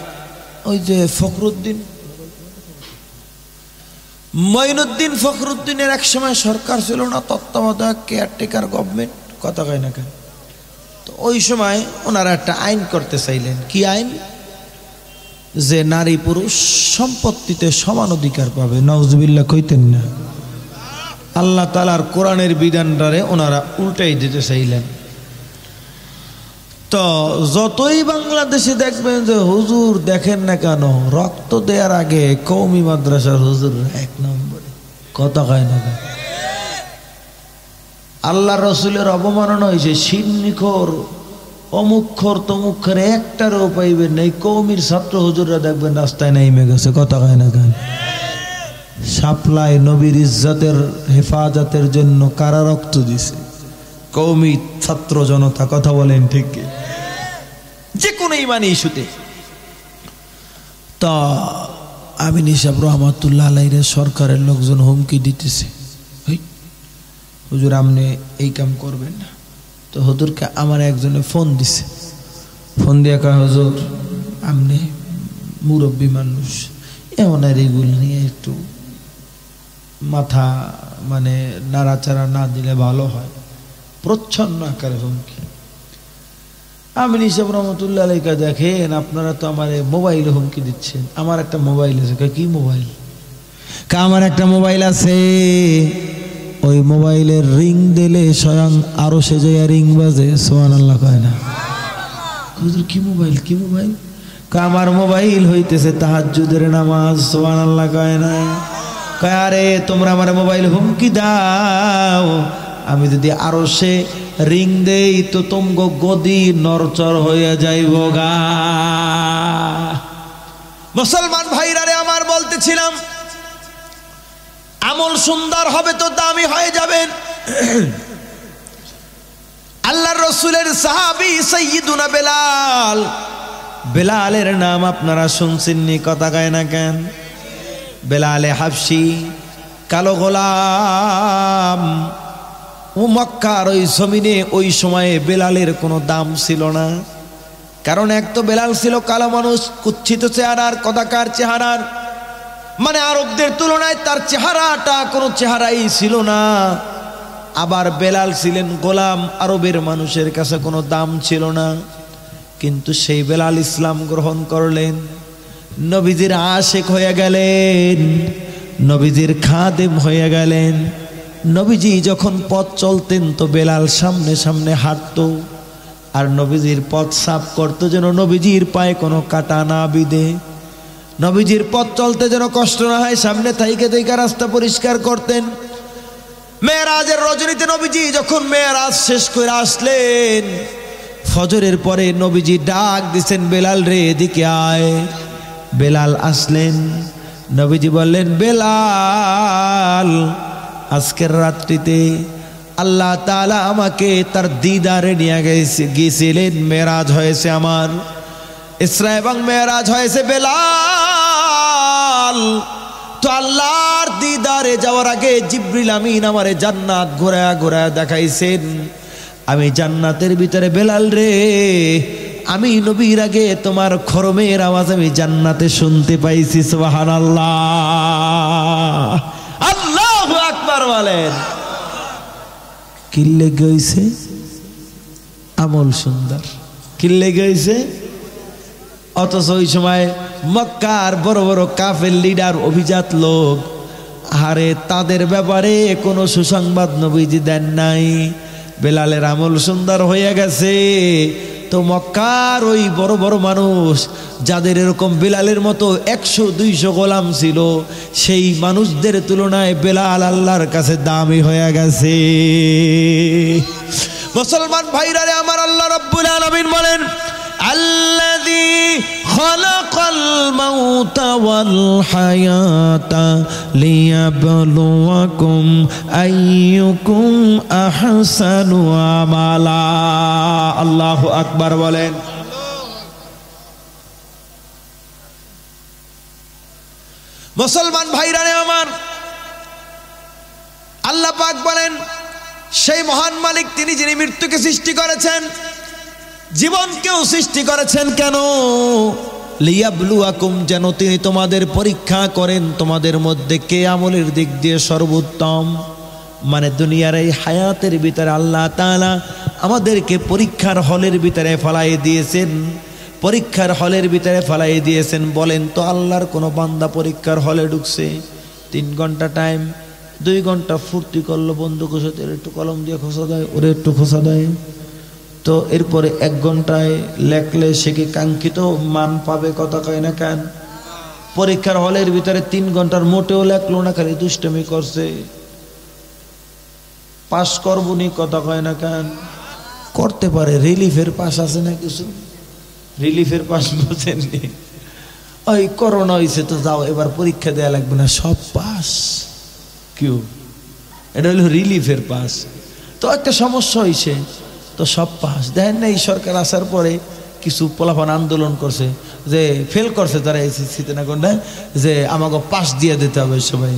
ওই যে ফখরুদ্দিন মঈনুদ্দিন ফখরুদ্দিনের এক সময় সরকার ছিল না, তত্ত্বাবধায়ক কেয়ারটেকার গভর্নমেন্ট, কথা কয় না কেন? তো ওই সময় ওনারা একটা আইন করতে চাইলেন। কি আইন? যে নারী পুরুষ সম্পত্তিতে সমান অধিকার পাবে। নাউজুবিল্লাহ কইতেন না? আল্লাহ তাআলার কোরআনের বিধানটারে ওনারা উল্টাই দিতে চাইলেন। তো যতই বাংলাদেশে দেখবেন যে হুজুর দেখেন না কেন, রক্ত দেওয়ার আগে কওমি মাদ্রাসার হুজুর এক নম্বরে, কথা কয় না কেন? আল্লাহ রসুলের অবমাননা হয়েছে। সিন্নিখোর অমুক্ষর তমুক্ষর একটারও পাইবেন না। এই কওমির ছাত্র হুজুররা দেখবেন রাস্তায় নেমে গেছে, কথা কয় না কেন? সাপ্লাই নবীর ইজ্জতের হেফাজতের জন্য কারা রক্ত দিছে? কওমি ছাত্র জনতা, কথা বলেন ঠিক? যে কোনো ইমানি ইস্যুতে। তা আমিন সাহেব রহমাতুল্লাহ আলাইহির সরকারের লোকজন হুমকি দিতেছে, হুজুর আপনি এই কাম করবেন না। তো হুজুরকে আমার একজনে ফোন দিছে, ফোন দিয়ে কয় হুজুর আপনি মুরব্বী মানুষ, এমন আর এগুলো নিয়ে একটু মাথা মানে নাড়াচাড়া না দিলে ভালো হয়। প্রচ্ছন্ন আকারে হুমকি। আমিন সাহেব রহমতুল্লাহ আলাইহি দেখেন আপনারা তো আমার মোবাইলে হুমকি দিচ্ছেন। আমার একটা মোবাইল আছে। কি মোবাইল? আমার একটা মোবাইল আছে, ওই মোবাইলের রিং দিলে স্বয়ং আরো সে যায় রিং বাজে। সুবহানাল্লাহ কয় না? হুজুর কি মোবাইল? কি মোবাইল? আমার মোবাইল হইতেছে তাহাজ্জুদের নামাজ। সুবহানাল্লাহ কয় না? কয় আরে তোমরা আমার মোবাইল হুমকি দাও, আমি যদি আরো সে রিং দেই তো তোমগো গদি নরচর হয়ে যাইব গা। মুসলমান ভাইরা রে আমার, বলতেছিলাম আমল সুন্দর হবে তো দামি হয়ে যাবেন। আল্লাহর রাসূলের সাহাবী সাইয়্যিদুনা বেলাল, বেলালের নাম আপনারা শুনছেননি, কথা কয় না কেন? বেলালে হাবশি, কালো গোলাম। ও মক্কার ওই জমিনে ওই সময়ে বেলালের কোনো দাম ছিল না। কারণ এক তো বেলাল ছিল কালো মানুষ, কুচ্ছিত চেহারার, কদাকার চেহারার, মানে আরবদের তুলনায় তার চেহারাটা কোনো চেহারাই ছিল না। আবার বেলাল ছিলেন গোলাম, আরবের মানুষের কাছে কোনো দাম ছিল না। কিন্তু সেই বেলাল ইসলাম গ্রহণ করলেন, নবীজির আশিক হয়ে গেলেন, নবীজির খাদেম হয়ে গেলেন। নবীজি যখন পথ চলতেন তো বেলাল সামনে সামনে হাঁটতো, আর নবীজির পথ সাফ করতো যেন নবীজির পায়ে কোনো কাটা না বিধে, নবীজির পথ চলতে যেন কষ্ট না হয়, সামনে থাইকে থাইকা রাস্তা পরিষ্কার করতেন। মেরাজের রজনীতে নবীজি যখন মেরাজ শেষ করে আসলেন, ফজরের পরে নবীজি ডাক দিছেন, বেলাল রে এদিকে আয়। বেলাল আসলেন, নবীজি বললেন, বেলাল আজকের রাত্রিতে আল্লাহ তাআলা আমাকে তার দিদারে নিয়ে গিয়েছিলেন, মেরাজ হয়েছে আমার, ইসরা এবং মেরাজ হয়েছে বেলাল। তো আল্লাহর দিদারে যাওয়ার আগে জিবরিল আমিন আমারে জান্নাত ঘোরায়া ঘোরায়া দেখাইছেন। আমি জান্নাতের ভিতরে, বেলাল রে আমি নবীর আগে তোমার খরমের আওয়াজ আমি জান্নাতে শুনতে পাইছি। সুবহানাল্লাহ, আল্লাহু আকবার বলেন। কিল্লে গইছে আমল সুন্দর, কিল্লে গইছে। অথচ ওই সময় মক্কার বড় বড় কাফের লিডার, অভিজাত লোক, আরে তাদের ব্যাপারে কোনো সুসংবাদ নবীজি দেন নাই। বেলালের আমল সুন্দর হয়ে গেছে। তো মক্কার ওই বড় বড় মানুষ যাদের এরকম বেলালের মতো 100-200 গোলাম ছিল, সেই মানুষদের তুলনায় বেলাল আল্লাহর কাছে দামি হয়ে গেছে। মুসলমান ভাইরা রে আমার, আল্লাহ রাব্বুল আলামিন বলেন, আল্লাযী খালাকাল মাউতা ওয়াল হায়াতা লিয়াবলুয়াকুম আইয়ুকুম আহসানু আমালা। আল্লাহু আকবার বলেন। মুসলমান ভাইরা আমার, আল্লাহ পাক বলেন সেই মহান মালিক তিনি যিনি মৃত্যুকে সৃষ্টি করেছেন, জীবনকেও সৃষ্টি করেছেন। কেন? লিয়াবলুয়াকুম, যেন তিনি তোমাদের পরীক্ষা করেন তোমাদের মধ্যে কে আমলের দিক দিয়ে সর্বোত্তম। মানে দুনিয়ার এই হায়াতের ভিতরে আল্লাহ তাআলা আমাদেরকে পরীক্ষার হলের ভিতরে ফেলাই দিয়েছেন, পরীক্ষার হলের ভিতরে ফেলাই দিয়েছেন। বলেন তো আল্লাহর কোনো বান্দা পরীক্ষার হলে ঢুকছে, 3 ঘন্টা টাইম, 2 ঘন্টা ফুর্তি করলো, বন্ধুকে সাথে একটু কলম দিয়ে খোঁচা দেয়, ওরে একটু খোঁচা দেয়, তো এরপরে 1 ঘন্টায় লেখলে সে কি কাঙ্ক্ষিত মান পাবে? কথা কয় না কেন? পরীক্ষার হলের ভিতরে 3 ঘন্টার মোটেও লেখলো না, খালি দুষ্টমি করছে, পাস করবনি। কথা কয় না কেন? করতে পারে, রিলিফের পাস আছে না কিছু, রিলিফের পাস বোঝেননি, ওই করোনা হয়েছে তো যাও এবার পরীক্ষা দেওয়া লাগবে না, সব পাস। কেউ এটা হলো রিলিফের পাস। তো একটা সমস্যা হয়েছে তো সব পাস। দেখেন না এই সরকার আসার পরে কিছু পোলাপান আন্দোলন করছে, যে ফেল করছে তারা এসএসসিতে না কোনটা, যে আমাকে পাস দিয়ে দিতে হবে। সবাই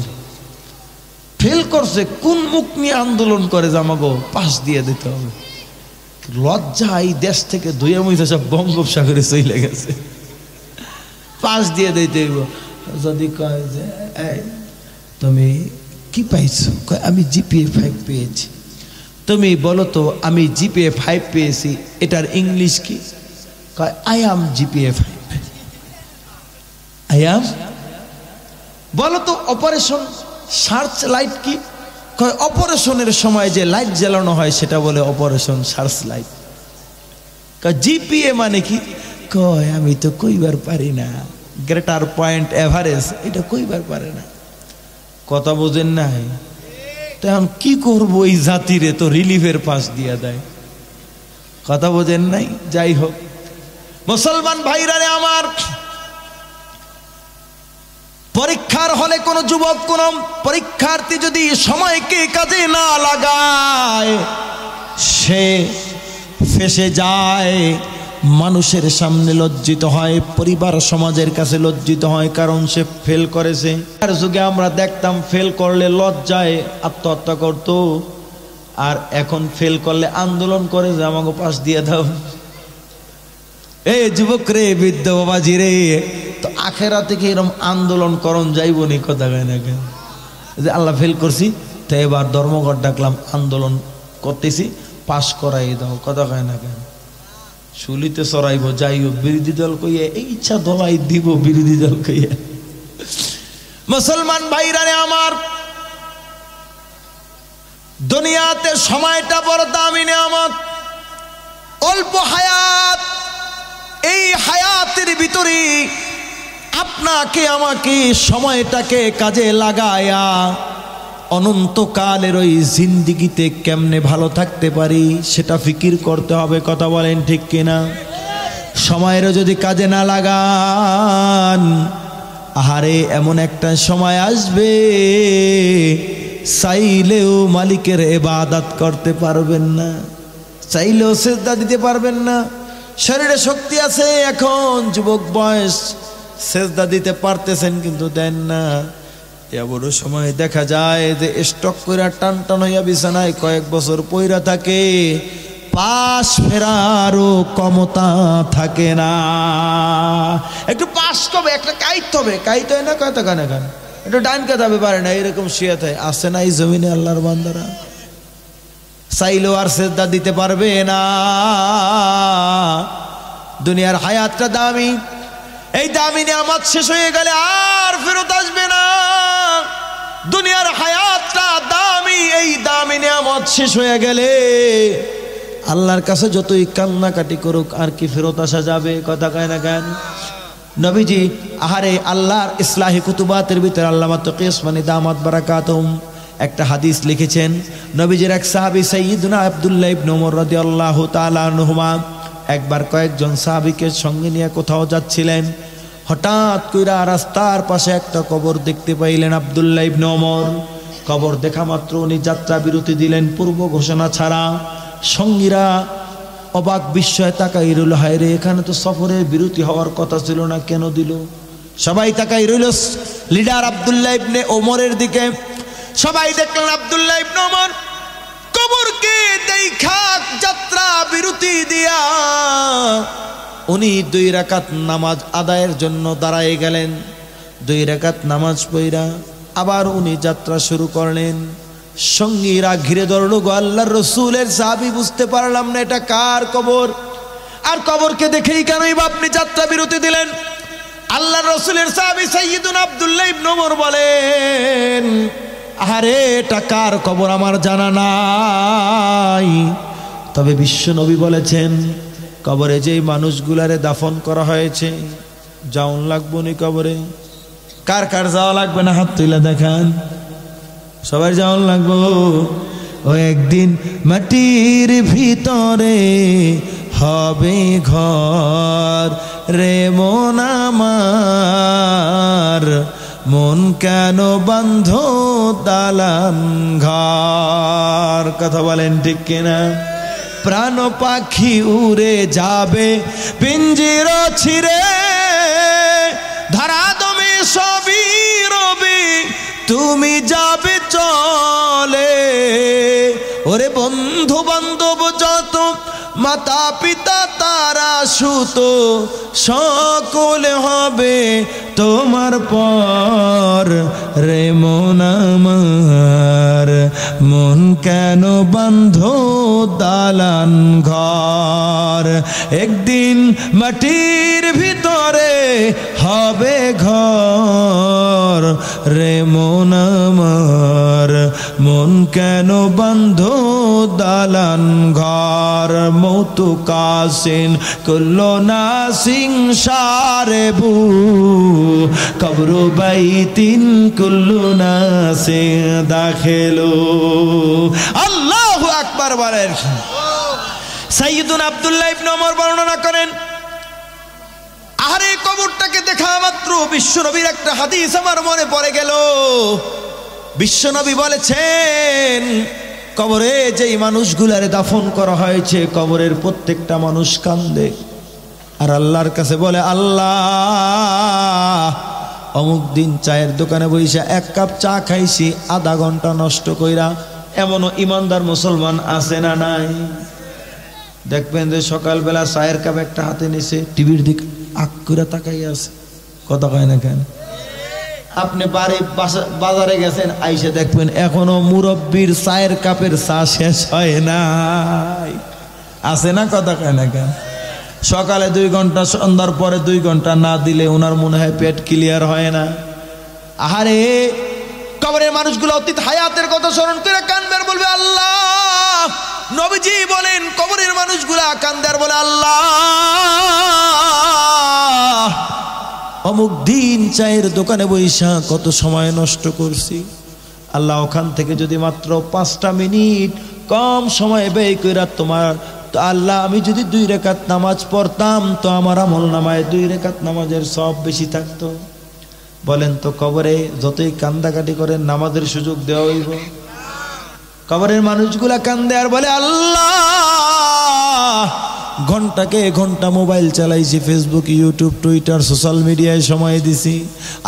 ফেল করছে, কোন মুখ নিয়ে আন্দোলন করে যে আমাকে পাস দিয়ে দিতে হবে? লজ্জা এই দেশ থেকে ধুয়ে মুছে সব বঙ্গোপসাগরে চলে গেছে, পাস দিয়ে দিতে হইব। যদি কয় যে তুমি কি পাইছো? কয় আমি জিপিএ 5 পেয়েছি। তুমি বলো তো আমি জিপিএ 5 পেয়েছি এটার ইংলিশ কি? কয় I am GPA 5। I am. বলো তো অপারেশন সার্চ লাইট কি? কয় অপারেশনের সময় যে লাইট জ্বালানো হয় সেটা বলে অপারেশন সার্চ লাইট। কয় জিপিএ মানে কি? কয় আমি তো কইবার পারি না, গ্রেটার পয়েন্ট এভারেজ এটা কইবার পারে না। কথা বোঝেন নাই? তো এখন কি করবো এই জাতিরে? তো রিলিফের পাস দিয়া দেয়। কথা বোঝেন নাই? যাই হোক মুসলমান ভাইরা আমার, পরীক্ষার হলে কোন যুবক কোন পরীক্ষার্থী যদি সময়কে কাজে না লাগায় সে ফেসে যায়, মানুষের সামনে লজ্জিত হয়, পরিবার সমাজের কাছে লজ্জিত হয়, কারণ সে ফেল করেছে। আর যুগে আমরা দেখতাম ফেল করলে লজ্জায় আত্মহত্যা করত, আর এখন ফেল করলে আন্দোলন করে যে আমাকে পাস দিয়ে দাও। এ যুবক রে, বৃদ্ধ বাবাজি রে, তো আখেরাতে কি এরকম আন্দোলন করণ যাইবনি? কথা কয় না কেন? যে আল্লাহ ফেল করছি তো এবার ধর্মঘট ডাকলাম, আন্দোলন করতেছি, পাস করাই দাও। কথা কয় না কেন? শুলিতে চড়াইব, যাইও বিরোধী দল কইয়া, এই ইচ্ছা দলাই দিব বিরোধী দল কইয়া। মুসলমান ভাইরা আমার, দুনিয়াতে সময়টা বড় দামি নেয়ামত, অল্প হায়াত। এই হায়াতের ভিতরে আপনাকে আমাকে সময়টাকে কাজে লাগায়া অনন্তকালের ওই জিন্দিগিতে কেমনে ভালো থাকতে পারি সেটা ফিকির করতে হবে। কথা বলেন ঠিক কিনা? সময়েরও যদি কাজে না লাগান, আহারে এমন একটা সময় আসবে চাইলেও মালিকের ইবাদত করতে পারবেন না, চাইলেও সিজদা দিতে পারবেন না। শরীরে শক্তি আছে, এখন যুবক বয়স, সিজদা দিতে পারতেছেন কিন্তু দেন না। এমন সময় দেখা যায় যে স্টক কইরা টান টান হইয়া বিছানায় কয়েক বছর পইরা থাকে, পাশ ফেরারও ক্ষমতা থাকে না। একটু পাশ কবে, একটা কাইতে হবে, কাইতে হয় না, কয়টা কানে কান একটু ডান কাটাবে পারে না, এরকম শুয়ে থাকে। আসে না এই জমিনে আল্লাহর বান্দারা, চাইলেও আর সিজদা দিতে পারবে না। দুনিয়ার হায়াতটা দামি, এই দামি নিয়ামত শেষ হয়ে গেলে আর ফেরত আসবে না। দুনিয়ার হায়াতটা দামি, এই দামি নিয়ামত শেষ হয়ে গেলে আল্লাহর কাছে যতই কান্নাকাটি করুক আর কি ফেরত আসা যাবে? কথা কয় না কেন? নবীজি আহারে আল্লাহর ইসলাহি কুতুবাতের ভিতরে আল্লামা তাকি উসমানী দামাত বারাকাতুহুম একটা হাদিস লিখেছেন। নবীজির এক সাহাবী সাইয়্যিদুনা আব্দুল্লাহ ইবনে ওমর রাদিয়াল্লাহু তাআলা আনহুমা একবার কয়েকজন সাহাবীকে সঙ্গে নিয়ে কোথাও যাচ্ছিলেন। হঠাৎ কইরা রাস্তার পাশে একটা কবর দেখতে পাইলেন আব্দুল্লাহ ইবনে ওমর। কবর দেখা মাত্র উনি যাত্রা বিরতি দিলেন পূর্ব ঘোষণা ছাড়া। সঙ্গীরা অবাক বিস্ময়ে তাকাই রইল, হায় রে, এখানে তো সফরের বিরতি হওয়ার কথা ছিল না, কেন দিল? সবাই তাকাই রইল লিডার আব্দুল্লাহ ইবনে ওমরের দিকে। সবাই দেখলেন আব্দুল্লাহ ইবনে ওমর কবরকে দেখা যাত্রা বিরতি দিয়া উনি 2 রাকাত নামাজ আদায়ের জন্য দাঁড়ায় গেলেন। 2 রাকাত নামাজ পড়া আবার উনি যাত্রা শুরু করলেন। সঙ্গীরা ঘিরে ধরল, গো আল্লাহর রাসূলের সাহাবী, বুঝতে পারলাম না এটা কার কবর, আর কবরকে দেখেই কেনই বা আপনি যাত্রা বিরতি দিলেন? আল্লাহর রাসূলের সাহাবী সাইয়্যিদুনা আব্দুল্লাহ ইবনে ওমর বলেন, আরে এটা কার কবর আমার জানা নাই, তবে বিশ্ব নবী বলেছেন কবরে যেই মানুষগুলারে দাফন করা হয়েছে যাওন লাগবো নি কবরে। কার কার যাওয়া লাগবে না হাত তুলে দেখান, সবাই যাওন লাগবো। ও একদিন মাটির ভিতরে হবে ঘর রে মন আমার, মন কেন বন্ধ দালান ঘর। কথা বলেন ঠিক কিনা? প্রাণ পাখি উড়ে যাবে পিঞ্জির ছিঁড়ে, ধরা দমে সবই রবে তুমি যাবে চলে। ওরে বন্ধু বান্ধব যত, মাতা পিতা তারা সুত, সকলে হবে তোমার পর রে মন আমার, মন কেন বন্ধ দালান ঘর। একদিন মাটির ভিতরে হবে ঘর রে মন আমার, মন কেন বন্ধ দালান ঘর। মৌতু কাসিন কুল্লো নাসিং সারেবু, কবরু বাইতিন কুল্লু নাসিং দাখিলু। আল্লাহু আকবার বলেন। সাইয়্যিদুনা আব্দুল্লাহ ইবনে ওমর বর্ণনা করেন, আরে কবরটাকে দেখা মাত্র বিশ্বনবীর একটা হাদিস আমার মনে পড়ে গেল। বিশ্বনবী বলেছেন কবরে যেই মানুষগুলারে দাফন করা হয়েছে কবরের প্রত্যেকটা মানুষ কান্দে আর আল্লাহর কাছে বলে, আল্লাহ অমুক দিন চায়ের দোকানে বইসা 1 কাপ চা খাইছি, আধা ঘন্টা নষ্ট কইরা। এমনও ইমানদার মুসলমান আছে না নাই? দেখবেন যে সকালবেলা চায়ের কাপ একটা হাতে নিছে, টিভির দিকে আক করে তাকাই আছে, কথা কয় না কেন? আপনি বাজারে গেছেন, আইসে দেখবেন এখনো মুরব্বির চায়ের কাপের চা শেষ হয় নাই, আছে না? কথা কয় না কেন? সকালে 2 ঘন্টা, সন্ধ্যার পরে 2 ঘন্টা না দিলে ওনার মনে হয় পেট ক্লিয়ার হয় না। আহারে কবরের মানুষগুলো অতীত হায়াতের কথা স্মরণ করে কান্দে আর বলবে আল্লাহ। নবীজি বলেন কবরের মানুষগুলা কান্দে আর বলে, আল্লাহ অমুক দিন চায়ের দোকানে বইসা কত সময় নষ্ট করছি, আল্লাহ ওখান থেকে যদি মাত্র 5টা মিনিট কম সময় ব্যয় কইরা তোমার, তো আল্লাহ আমি যদি 2 রাকাত নামাজ পড়তাম তো আমার আমল নামায় 2 রাকাত নামাজের সব বেশি থাকতো। বলেন তো কবরে যতই কান্দাকাটি করেন নামাজের সুযোগ দেওয়া হইব? কবরের মানুষগুলা কান্দে আর বলে, আল্লাহ ঘন্টাকে ঘন্টা মোবাইল চালাইছি, ফেসবুক, ইউটিউব, টুইটার, সোশ্যাল মিডিয়ায় সময় দিছি,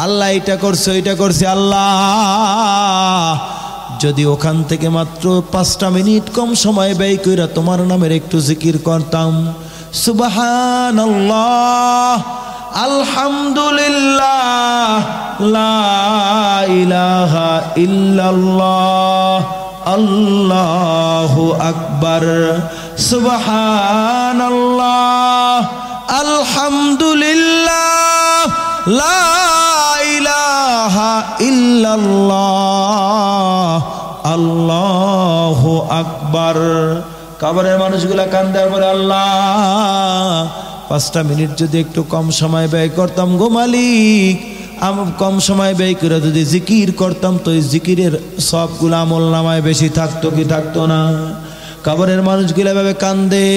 আল্লাহ এটা করছে ওইটা করছে, আল্লাহ যদি ওখান থেকে মাত্র 5টা মিনিট কম সময় ব্যয় কইরা তোমার নামের একটু জিকির করতাম, সুবহানাল্লাহ, আলহামদুলিল্লাহ, লা ইলাহা ইল্লাল্লাহ, আল্লাহু আকবার, সুবহানাল্লাহ, আলহামদুলিল্লাহ, লা ইলাহা ইল্লাল্লাহ, আল্লাহু আকবার। কবরের মানুষগুলা কান্দে আর বলে, আল্লাহ 5টা মিনিট যদি একটু কম সময় ব্যয় করতাম গো মালিক, কম সময় ব্যয় করে যদি জিকির করতাম তো এই জিকিরের সবগুলো আমল নামায় বেশি থাকতো কি থাকতো না? কবরের মানুষগুলো এভাবে কান্দে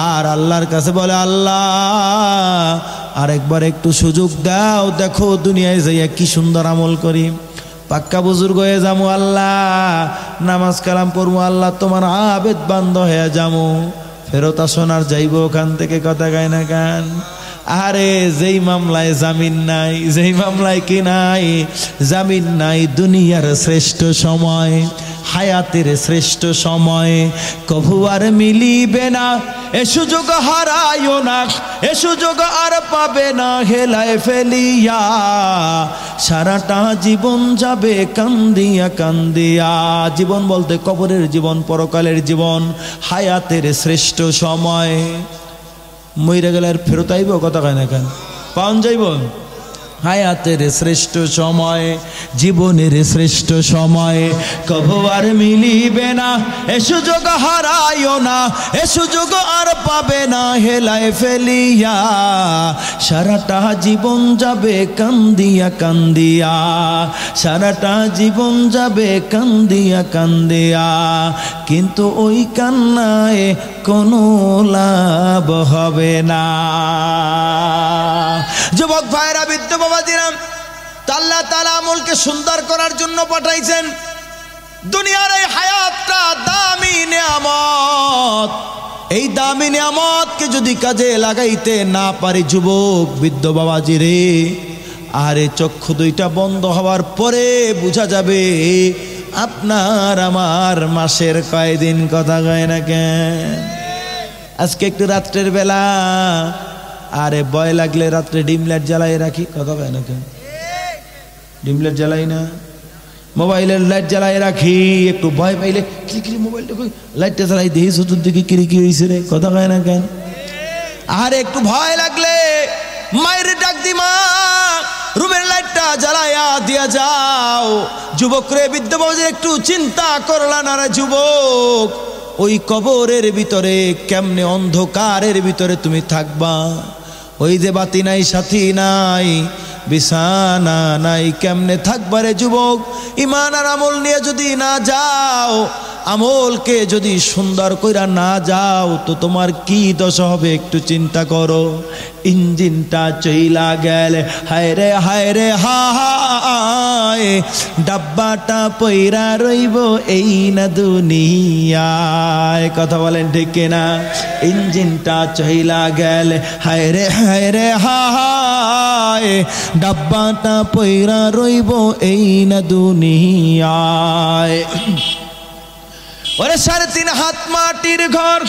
আর আল্লাহর কাছে বলে, আল্লাহ আরেকবার একটু সুযোগ দাও, দেখো দুনিয়ায় যাইয়া কি সুন্দর আমল করি, পাক্কা বুজুর্গ হয়ে যামু আল্লাহ, নামাজ কালাম পড়বো আল্লাহ, তোমার আবেদ বান্ধ হয়ে যামু, ফেরত আসনার যাইব ওখান থেকে, কথা গায় না গান। আরে যেই মামলায় জামিন নাই, যেই মামলায় কি নাই জামিন নাই, দুনিয়ার শ্রেষ্ঠ সময়, হায়াতের শ্রেষ্ঠ সময় কভু আর মিলিবে না, এ সুযোগ হারাইও না, এ সুযোগ আর পাবে না, হেলায় ফেলিয়া সারাটা জীবন যাবে কান্দিয়া কান্দিয়া। জীবন বলতে কবরের জীবন, পরকালের জীবন, হায়াতের শ্রেষ্ঠ সময়। মইরা গেলে আর ফেরত আইব, কথা কয় না কেন, পাউন যাইব। হায়াতের শ্রেষ্ঠ সময়, জীবনের শ্রেষ্ঠ সময় কভু আর মিলিবে না, এ সুযোগ হারাইও না, এ সুযোগ আর পাবে না, হেলায় ফেলিয়া সারাটা জীবন যাবে কান্দিয়া কান্দিয়া, সারাটা জীবন যাবে কান্দিয়া কান্দিয়া, কিন্তু ওই কান্নায় কোনো লাভ হবে না। যুবক ভাইরা, বৃদ্ধ বাবাজিরা, আল্লাহ তাআলা আমলকে সুন্দর করার জন্য পাঠাইছেন। দুনিয়ার এই হায়াতটা দামি নিয়ামত, এই দামি নিয়ামতকে যদি কাজে লাগাইতে না পারি যুবক বৃদ্ধ বাবাজি রে, আরে চক্ষু দুইটা বন্ধ হওয়ার পরে বোঝা যাবে আপনার আমার মাসের কয়দিন, কথা কয় না কেন। আজকে একটু রাত্রের বেলা, আরে ভয় লাগলে রাত্রে ডিম লাইট জ্বালাই রাখি, কথা কয় না কেন, ডিম লাইট জ্বালাই না, মোবাইলের লাইট জ্বালাই রাখি, একটু ভয় পাইলে কিরি মোবাইলটা লাইটটা জ্বালাই দেখি চতুর্দিকে কিরি কি হয়েছে রে, কথা কয় না কেন। আরে একটু ভয় লাগলে মায়ের ডাক দি, মা রুমের লাইটটা জ্বালাইয়া দিয়া যাও। যুবক রে, বৃদ্ধ বাবাজি একটু চিন্তা করলা না রে যুবক, ওই কবরের ভিতরে কেমনে অন্ধকারের ভিতরে তুমি থাকবা, ওই যে বাতি নাই, সাথী নাই, বিছানা নাই, কেমনে থাকবা রে যুবক। ঈমান আর আমল নিয়ে যদি না যাও, আমলকে যদি সুন্দর কইরা না যাও, তো তোমার কি দশা হবে একটু চিন্তা করো। ইঞ্জিনটা চইলা গেলে হায় রে হায়, ডাব্বাটা পইরা রইব এই না দুনিয়ায়, কথা বলেন ঠিক কিনা। ইঞ্জিনটা চইলা গেলে হায় রে হায়, ডাব্বাটা পইরা রইব এই না দুনিয়ায়। ওরে 3.5 হাত মাটির ঘর,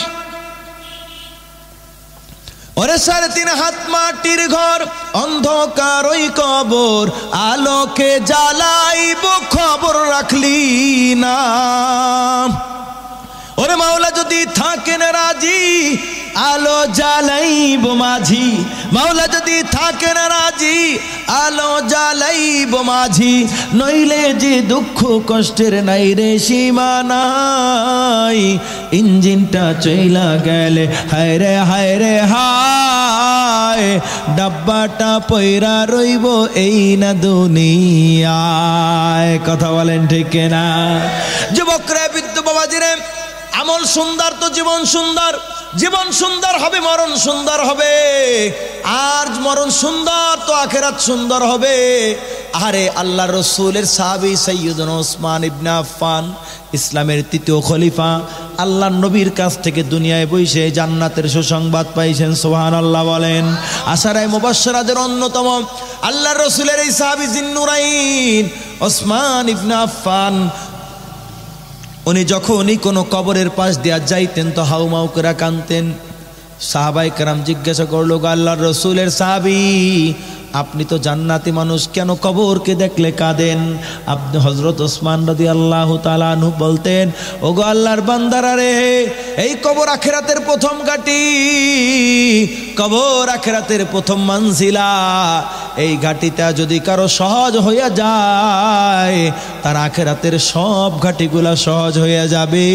ওরে 3.5 হাত মাটির ঘর, অন্ধকার ওই কবর, আলোকে জ্বালাইব খবর রাখলি না। ওরে মাওলা যদি থাকেন রাজি, আলো জ্বালাইব মাঝি, মাওলা যদি থাকেন রাজি, আলো জ্বালাইব মাঝি, নইলে যে দুঃখ কষ্টের নাই রে সীমা নাই। ইঞ্জিনটা চইলা গেলে হায় রে হায়, ডাব্বাটা পয়রা রইব এই না দুনিয়ায়, কথা বলেন ঠিক না। যুবকরা, বৃদ্ধ বাবাজিরে, আমল সুন্দর তো জীবন সুন্দর, জীবন সুন্দর হবে মরণ সুন্দর হবে, আর মরণ সুন্দর তো আখিরাত সুন্দর হবে। আরে আল্লাহ রসুলের সাহাবী সাইয়্যিদুনা উসমান ইবনে আফফান, ইসলামের 3য় খলিফা, আল্লাহ নবীর কাছ থেকে দুনিয়ায় বসে জান্নাতের সুসংবাদ পাইছেন, সুবহানাল্লাহ বলেন। আশারায়ে মুবাশশারাদের অন্যতম আল্লাহ রসুলের এই সাহাবী জিন্নুরাইন উসমান ইবনে আফফান, উনি যখনই কোনো কবরের পাশ দিয়া যাইতেন তো হাউমাউ করে কাঁদতেন। সাহাবায়ে কেরাম জিজ্ঞাসা করলো, আল্লাহর রসুলের সাহাবী, আপনি তো জান্নাতি মানুষ, কেন কবরকে দেখলে কাঁদেন? আপনি হযরত ওসমান রাদিয়াল্লাহু তাআলা আনহু বলতেন, ওগো আল্লাহর বান্দারা রে, এই কবর আখিরাতের প্রথম ঘাঁটি, কবর আখিরাতের প্রথম মানজিলা। এই ঘাঁটিটা যদি কারো সহজ হইয়া যায়, তার আখিরাতের সব ঘাঁটিগুলা সহজ হইয়া যাবে।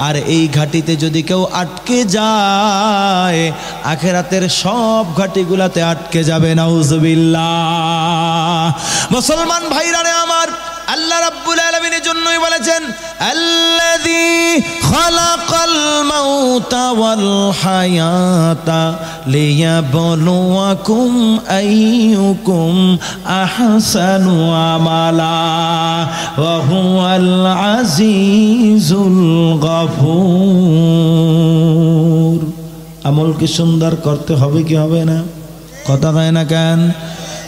আর এই ঘাঁটিতে যদি কেউ আটকে যায়, আখিরাতের সব ঘাঁটিগুলাতে আটকে যাবে। নাউজুবিল্লাহ। মুসলমান ভাইরা রে আমার, আল্লাহ রাব্বুল রব্বুল আলামিনের জন্যই বলেছেন আল্লাযী খালাকাল মাউতা ওয়াল হায়াতা লিয়াবলুয়াকুম আইয়ুকুম আহসানু আমালা ওয়া হুয়াল আজিজুল গফুর। আমল কি সুন্দর করতে হবে কি হবে না? কথা কয় না কেন?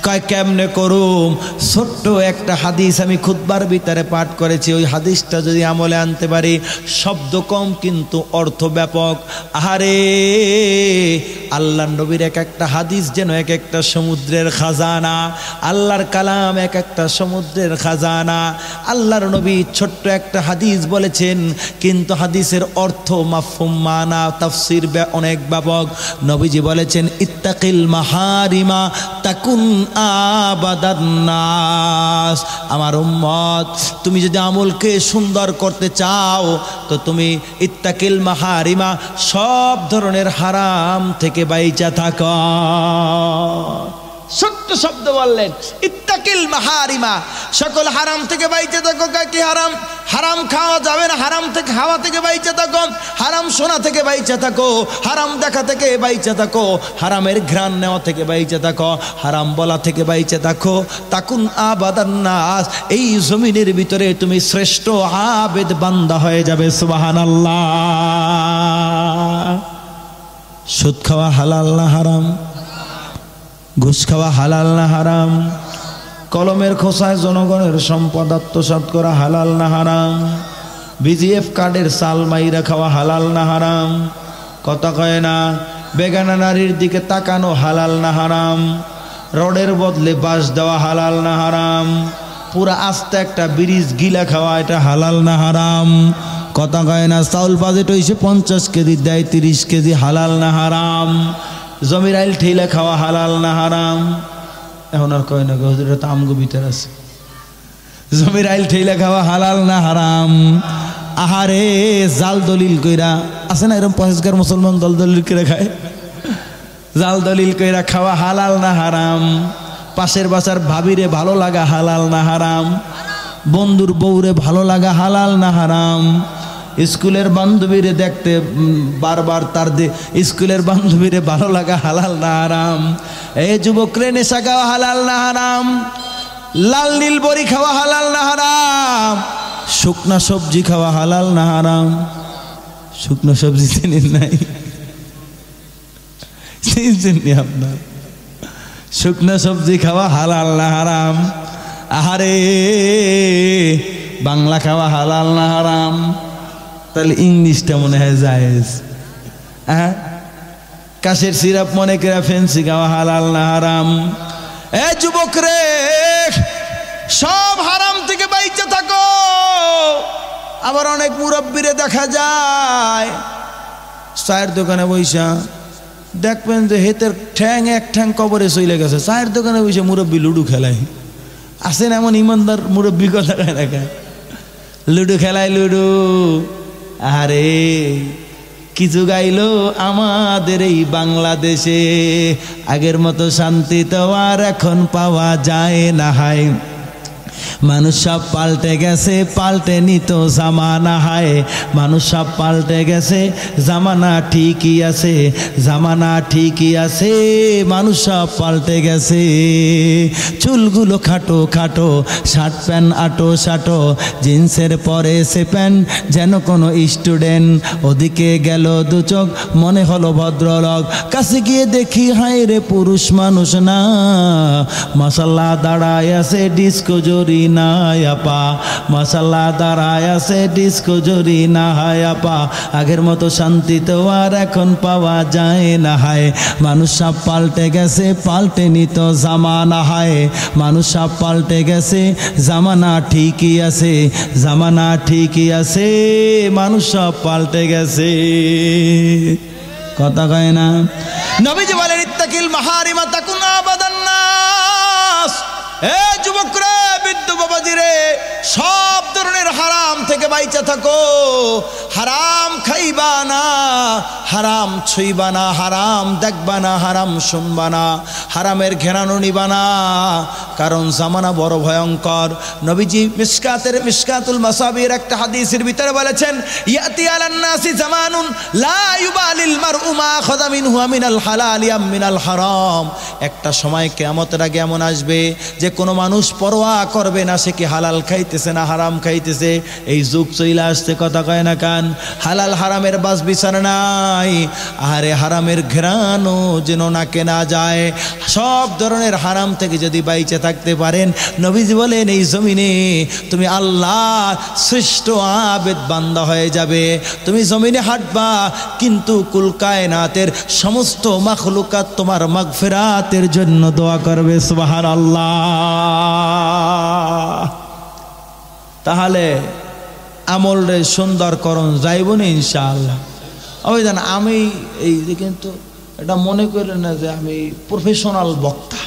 কয় কেমনে করুম? ছোট্ট একটা হাদিস আমি খুতবার ভিতরে পাঠ করেছি, ওই হাদিসটা যদি আমলে আনতে পারি, শব্দ কম কিন্তু অর্থ ব্যাপক। আহারে আল্লাহর নবীর এক একটা হাদিস যেন এক একটা সমুদ্রের খাজানা, আল্লাহর কালাম এক একটা সমুদ্রের খাজানা। আল্লাহর নবী ছোট্ট একটা হাদিস বলেছেন, কিন্তু হাদিসের অর্থ মাফহুম মানা তাফসীর অনেক ব্যাপক। নবীজি বলেছেন ইত্তাকিল মাহারিমা তাকুন আবাদান নাস। আমার উম্মত, তুমি যদি আমলকে সুন্দর করতে চাও তো তুমি ইত্তাকিল মাহারিমা, সব ধরনের হারাম থেকে বাইচা থাকো। ছোট্ট শব্দ বললেন ইত্তাকিল মাহারিমা, সকল হারাম থেকে বাইচা থাকো। কি হারাম? হারাম খাওয়া যাবে না, হারাম থেকে খাওয়া থেকে বাইচা থাকো, হারাম শোনা থেকে বাইচা থাকো, হারাম দেখা থেকে বাইচা থাকো, হারামের ঘ্রাণ নেওয়া থেকে বাইচা থাকো, হারাম বলা থেকে বাইচা থাকো। তাকুন আবাদান নাস, এই জমিনের ভিতরে তুমি শ্রেষ্ঠ আবেদ বান্দা হয়ে যাবে। সুবহানাল্লাহ। সুদ খাওয়া হালাল না হারাম? ঘুষ খাওয়া হালাল না হারাম? কলমের খোসায় জনগণের সম্পদ আত্মসাৎ করা হালাল না হারাম? বিজিএফ কার্ডের সাল মাইরা খাওয়া হালাল না হারাম? কথা কয় না? বেগানা নারীর দিকে তাকানো হালাল না হারাম? রডের বদলে বাঁশ দেওয়া হালাল না হারাম? পুরা আস্তে একটা ব্রিজ গিলা খাওয়া এটা হালাল না হারাম? কথা কয় না? চাউল বাজেট হইছে 50 কেজি দেয় 30 কেজি, হালাল না হারাম? জমির আইল ঠেলা খাওয়া হালাল না হারাম? এখন আর কয় না হুজুর, এটা তো আমগো ভিতর আছে। জমির আইল ঠেলা খাওয়া হালাল না হারাম? আহারে জাল দলিল কইরা আছে না এরকম পহেজগার মুসলমান, দল দলিল করে খায়। জাল দলিল কইরা খাওয়া হালাল না হারাম? পাশের বাসার ভাবিরে ভালো লাগা হালাল না হারাম? বন্ধুর বউরে ভালো লাগা হালাল না হারাম? স্কুলের বান্ধবীরে দেখতে বারবার তার স্কুলের বান্ধবীরে ভালো লাগা হালাল না হারাম? এই যুবকরে নেশা খাওয়া হালাল না হারাম? লাল নীল বড়ি খাওয়া হালাল না হারাম? শুকনা সবজি খাওয়া হালাল না হারাম? শুকনো সবজি চিনেন নাই? চিনি আপনার? শুকনো সবজি খাওয়া হালাল না হারাম? আহারে বাংলা খাওয়া হালাল না হারাম? তাহলে ইংলিশটা মনে হয় জায়েজ। হ্যাঁ, কাশের সিরাপ মনে করে ফেন্সি খাওয়া হালাল না হারাম? এ যুবক রে, সব হারাম থেকে বাইচে থাকো। আবার অনেক মুরব্বীরে দেখা যায় চায়ের দোকানে বইসা, দেখবেন যে হেতের ঠ্যাং এক ঠ্যাং কবরে চলে গেছে, চায়ের দোকানে বসে মুরব্বী লুডু খেলায়। আসেন এমন ইমানদার মুরব্বী, কথা দেখা লুডু খেলায় লুডু। আরে কিছু গাইলো আমাদের এই বাংলাদেশে, আগের মতো শান্তি তো আর এখন পাওয়া যায় না। হায় মানুষ সব পাল্টে গেছে, পাল্টে নিত জামানা। হায় মানুষ সব পাল্টে গেছে, জামানা ঠিকই আছে, জামানা ঠিকই আছে, মানুষ সব পাল্টে গেছে। চুলগুলো খাটো খাটো, শার্ট প্যান্ট আটো সাটো, জিন্সের পরে সে প্যান্ট যেন কোনো স্টুডেন্ট। ওদিকে গেল দু চোখ, মনে হলো ভদ্রলোক, কাছে গিয়ে দেখি হায় রে পুরুষ মানুষ না। মাশাআল্লাহ দাঁড়ায় আছে ডিস্কো জরি না আপা, মাশাআল্লাহ দাঁড়ায় আছে ডিস্কো জরি না আপা। আগের মতো শান্তি তো আর এখন পাওয়া যায় না। হায় মানুষ সব পাল্টে গেছে, পাল্টে নিত জামানা। হায় মানুষ সব পাল্টে গেছে, জামানা ঠিকই আছে, জামানা ঠিকই আছে, মানুষ সব পাল্টে গেছে। কথা কয় না? নবীজি বলেন ইত্তাকিল মাহারিমা তাকুন আবাদান নাস। এ যুবকরা, বৃদ্ধ বাবাজি রে, সব ধরনের হারাম থেকে বাইচা থাকো। হারাম খাইবা না, হারাম ছুঁইবা না, হারাম দেখবা না, হারাম শুনবা না, হারামের ঘেরানো নিবা না। কারণ জামানা বড় ভয়ঙ্কর। নবীজি মিশকাতুল মাসাবির একটা হাদিসের ভিতরে বলেছেন, ইয়াতি আলান নাসি জামানুন লা ইউবালিল মারউ মা আখাযা মিনহু মিনাল হালাল আম মিনাল হারাম। একটা সময় কিয়ামতের আগে এমন আসবে যে কোনো মানুষ পরোয়া করবে না সে কি হালাল খাইতেছে না হারাম খাইতেছে। এই যুগ চলে আসছে, কথা কয় না কান। হালাল হারামের বাস বিচার নাই, আরে হারামের ঘ্রাণও যেন নাকে না যায়। সব ধরনের হারাম থেকে যদি বাইচে থাকতে পারেন, নবীজি বলেন এই জমিনে তুমি আল্লাহর শ্রেষ্ঠ আবেদ বান্দা হয়ে যাবে। তুমি জমিনে হাঁটবা কিন্তু কুল কায়নাতের সমস্ত মাখলুকাত তোমার মাগফিরাতের জন্য দোয়া করবে, সুবহানাল্লাহ। তাহলে আমলরে সুন্দর করণ যাইব না ইনশাআল্লাহ। ওই জান আমি এই যে কিন্তু এটা মনে করেন না যে আমি প্রফেশনাল বক্তা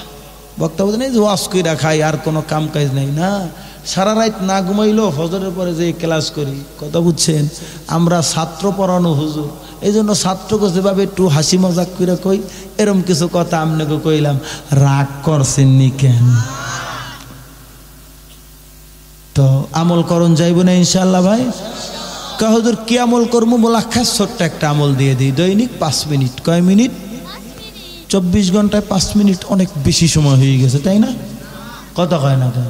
বলতে নেই যে ওয়াজ কইরা খাই আর কোনো কাম কাজ নেই না। সারা রাত না ঘুমাইলেও ফজরের পরে যে ক্লাস করি, কথা বুঝছেন। আমরা ছাত্র পড়ানো হুজুর, এই জন্য ছাত্রকে যেভাবে একটু হাসি মজাক করে কই, এরম কিছু কথা আপনাকে কইলাম, রাগ করছেন নি কেন? তো আমল করণ যাইব না ইনশাআল্লাহ ভাই। হুজুর কি আমল করবো? মোলাক্ষাস ছোট্ট একটা আমল দিয়ে দিই, দৈনিক 5 মিনিট। কয় মিনিট? 24 ঘন্টায় 5 মিনিট অনেক বেশি সময় হয়ে গেছে, তাই না? কথা কয় না কেন?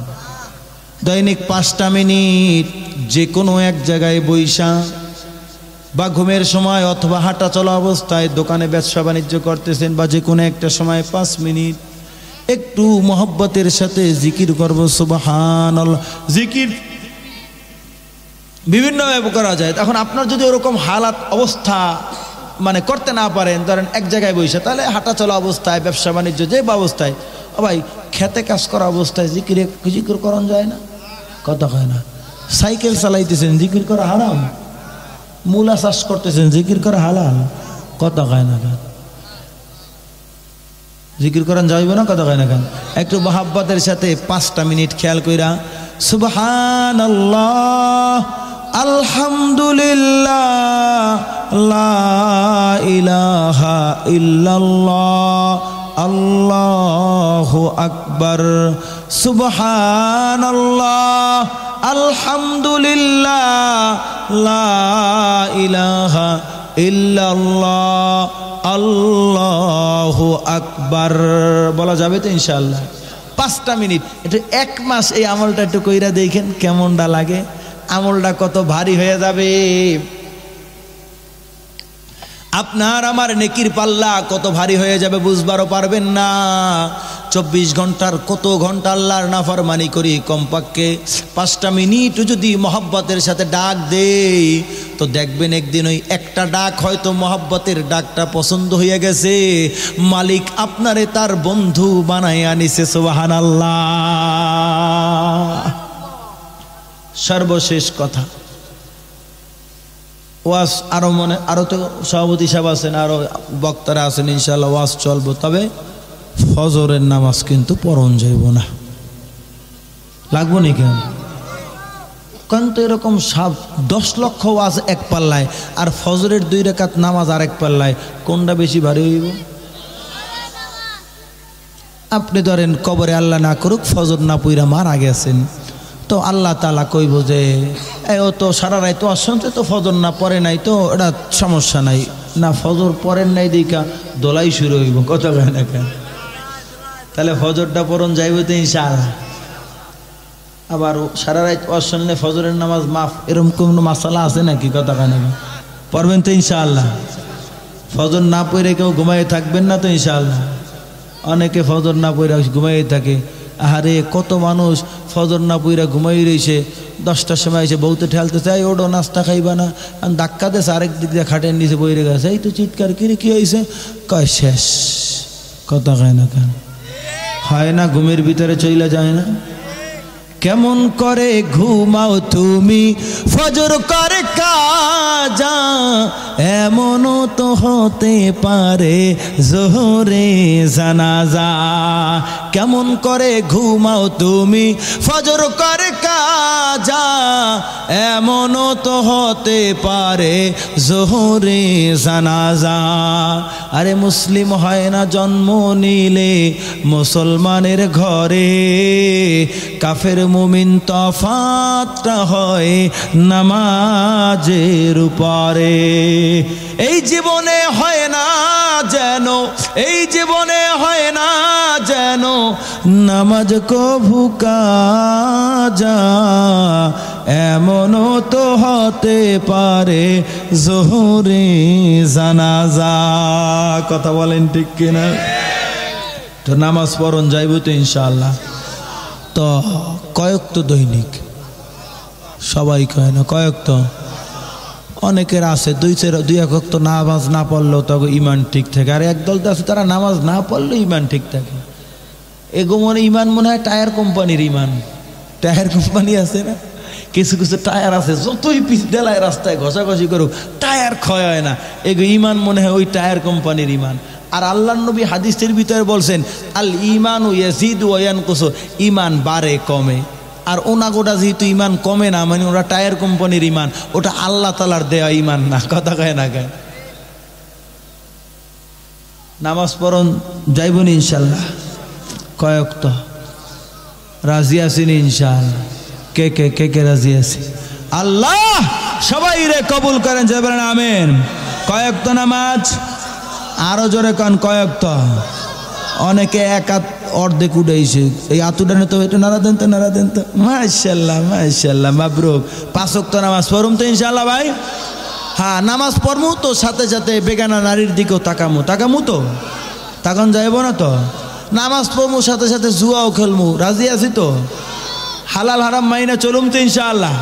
দৈনিক 5টা মিনিট যে কোনো এক জায়গায় বইসা বা ঘুমের সময় অথবা হাঁটা চলা অবস্থায় দোকানে ব্যবসা বাণিজ্য করতেছেন বা যে কোনো একটা সময় 5 মিনিট একটু মহব্বতের সাথে জিকির করব, সুবহানাল্লাহ। জিকির বিভিন্নভাবে করা যায়। এখন আপনার যদি ওরকম হালাত অবস্থা মানে করতে না পারেন, ধরেন এক জায়গায় বসে, তাহলে হাঁটা চলা অবস্থায় ব্যবসা বাণিজ্য যে অবস্থায়, ভাই খেতে কাজ করা অবস্থায় জিকির করন যায় না? কথা হয় না। সাইকেল চালাইতেছেন, জিকির করা হারাম? মূলা চাষ করতেছেন, জিকির করা হালাল? কথা হয় না কেন? জিকির করান যাইব না? কথা হয় না কেন? একটু মহাব্বতের সাথে 5টা মিনিট খেয়াল কইরা সুবহানাল্লাহ, আলহামদুলিল্লাহ, লা ইলাহা ইল্লাল্লাহ, আল্লাহু আকবার, সুবহানাল্লাহ, আলহামদুলিল্লাহ, লা ইলাহা ইল্লাল্লাহ, আল্লাহু আকবার বলা যাবে তো ইনশাআল্লাহ? 5টা মিনিট। একটু 1 মাস এই আমলটা একটু কইরা দেখেন কেমনটা লাগে। আমলটা কত ভারী হয়ে যাবে। আপনার আমার নেকির পাল্লা কত ভারী হয়ে যাবে বুঝবারও পারবেন না। 24 ঘন্টার কত ঘন্টা আল্লাহর নাফরমানি করি, কমপক্ষে 5টা মিনিট যদি মহব্বতের সাথে ডাক দেই তো দেখবেন একদিন ওই একটা ডাক হয়তো মহব্বতের ডাকটা পছন্দ হয়ে গেছে, মালিক আপনারে তার বন্ধু বানায় আনিছে, সুবহানাল্লাহ। সর্বশেষ কথা, ওয়াজ আরো তো সভাপতি সাহেব আছেন, আরো বক্তারা আছেন, ইনশাআল্লাহ ওয়াজ চলবো। তবে ফজরের নামাজ কিন্তু পড়ন যাইব না, লাগবো নি কেন? কারণ তো এরকম 10 লক্ষ ওয়াজ এক পাল্লায় আর ফজরের 2 রাকাত নামাজ আর এক পাল্লায়, কোনটা বেশি ভারী হইব? আপনি ধরেন কবরে আল্লাহ না করুক ফজর না পইরা মারা গেছেন, তো আল্লাহ তাআলা কইব যে ও তো সারা রাত তো অশান্তি, তো ফজর না পড়ে নাই, তো এটা সমস্যা নাই না, ফজর পড়েন নাই দেখা দোলাই শুরু হইব, কথা কয় না কেন? তাহলে ফজরটা পড়ন যাইব তো ইনশাআল্লাহ। আবার সারা রাত অশান্তি ফজরের নামাজ মাফ, এরকম কোনো মাসালা আছে নাকি? কথা কয় না কেন? পড়বেন তো ইনশাআল্লাহ। ফজর না পড়ে কেউ ঘুমাই থাকবেন না তো ইনশাআল্লাহ? অনেকে ফজর না পড়ে ঘুমাই থাকে। আরে কত মানুষ ফজর না পইরা ঘুমাই রয়েছে, 10টার সময় এসে বউতে ঠেলতে চাই, ওডো নাস্তা খাইবা না, ধাক্কা দেছে আরেক দিক দিয়ে খাটের নিচে বইরে গেছে, এই তো চিৎকার কিরে কি হয়েছে? কয় শেষ। কথা কয় না কেন? হয় না ঘুমের ভিতরে চইলা যায় না? কেমন করে ঘুমাও তুমি ফজর করে কাজা এমনও তো হতে পারে জোহরে জানাজা। কেমন করে ঘুমাও তুমি ফজর করে কাজা এমনও তো হতে পারে জোহরে জানাজা। আরে মুসলিম হয় না জন্ম নিলে মুসলমানের ঘরে, কাফের মুমিন তফাতটা হয় নামাজের উপরে। এই জীবনে হয় না যেন, এই জীবনে হয় না যেন নামাজ কভু কাজা এমনও তো হতে পারে জোহরে জানাজা। কথা বলেন ঠিক কিনা? তো নামাজ পড়ন যাইব তো ইনশাআল্লাহ। তো কয়েক তো দৈনিক সবাই কয় না, কয়েক তো অনেকের আছে দুই এক তো নামাজ না পড়লেও তো ইমান ঠিক থাকে। আর একদল তো আছে তারা নামাজ না পড়লেও ইমান ঠিক থাকে। এগো মনে ইমান মনে হয় টায়ার কোম্পানির ইমান। টায়ার কোম্পানি আছে না, কিছু কিছু টায়ার আছে যতই পিছ দেলায় রাস্তায় ঘষাঘষি করুক টায়ার ক্ষয় হয় না। এগো ইমান মনে হয় ওই টায়ার কোম্পানির ইমান। আর আল্লাহর নবী হাদিসের ভিতরে বলছেন আল ইমানু ইয়াজিদু ওয়া ইয়ানকুসু, ইমান বাড়ে কমে। আর ওনাগোটা যেহেতু ইমান কমে না, মানে ওরা টায়ার কোম্পানির ইমান, ওটা আল্লাহ তাআলার দেওয়া ইমান না। কথা কয় না গায়। নামাজ পড়ন যাইবনি ইনশাল্লাহ। কয়েক তো রাজি আছেন ইনশাআল্লাহ? কে কে কে কে রাজি আছে? আল্লাহ সবাই রে কবুল করেন, যাবেন আমিন। কয়েক তো নামাজ আরো জোরে কান, কয়েক তো। অনেকে এক হাত অর্ধেক উঠাইছে, এই আতুডানে তো এটা নাড়া দেন তো, নাড়া দেন তো। মাশাআল্লাহ মাশাআল্লাহ, মাবরুক। 5 ওয়াক্ত নামাজ পড়ুম তো ইনশাআল্লাহ ভাই। হ্যাঁ নামাজ পড়মু তো সাথে সাথে বেগানা নারীর দিকেও তাকামু তো, তাকান যাইব না তো। নামাজ পড়মু সাথে সাথে জুয়াও খেলমু, রাজি আছি তো। হালাল হারাম মাইনা চলুম তো ইনশাআল্লাহ।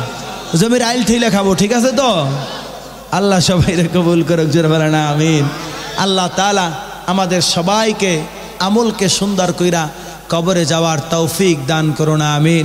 জমির আইল ঠেলে খাবো, ঠিক আছে তো? আল্লাহ সবাই কবুল করুক, জোরে বলেন আমিন। আল্লাহ তাআলা আমাদের সবাইকে আমলকে সুন্দর কইরা কবরে যাওয়ার তৌফিক দান করুন, আমিন।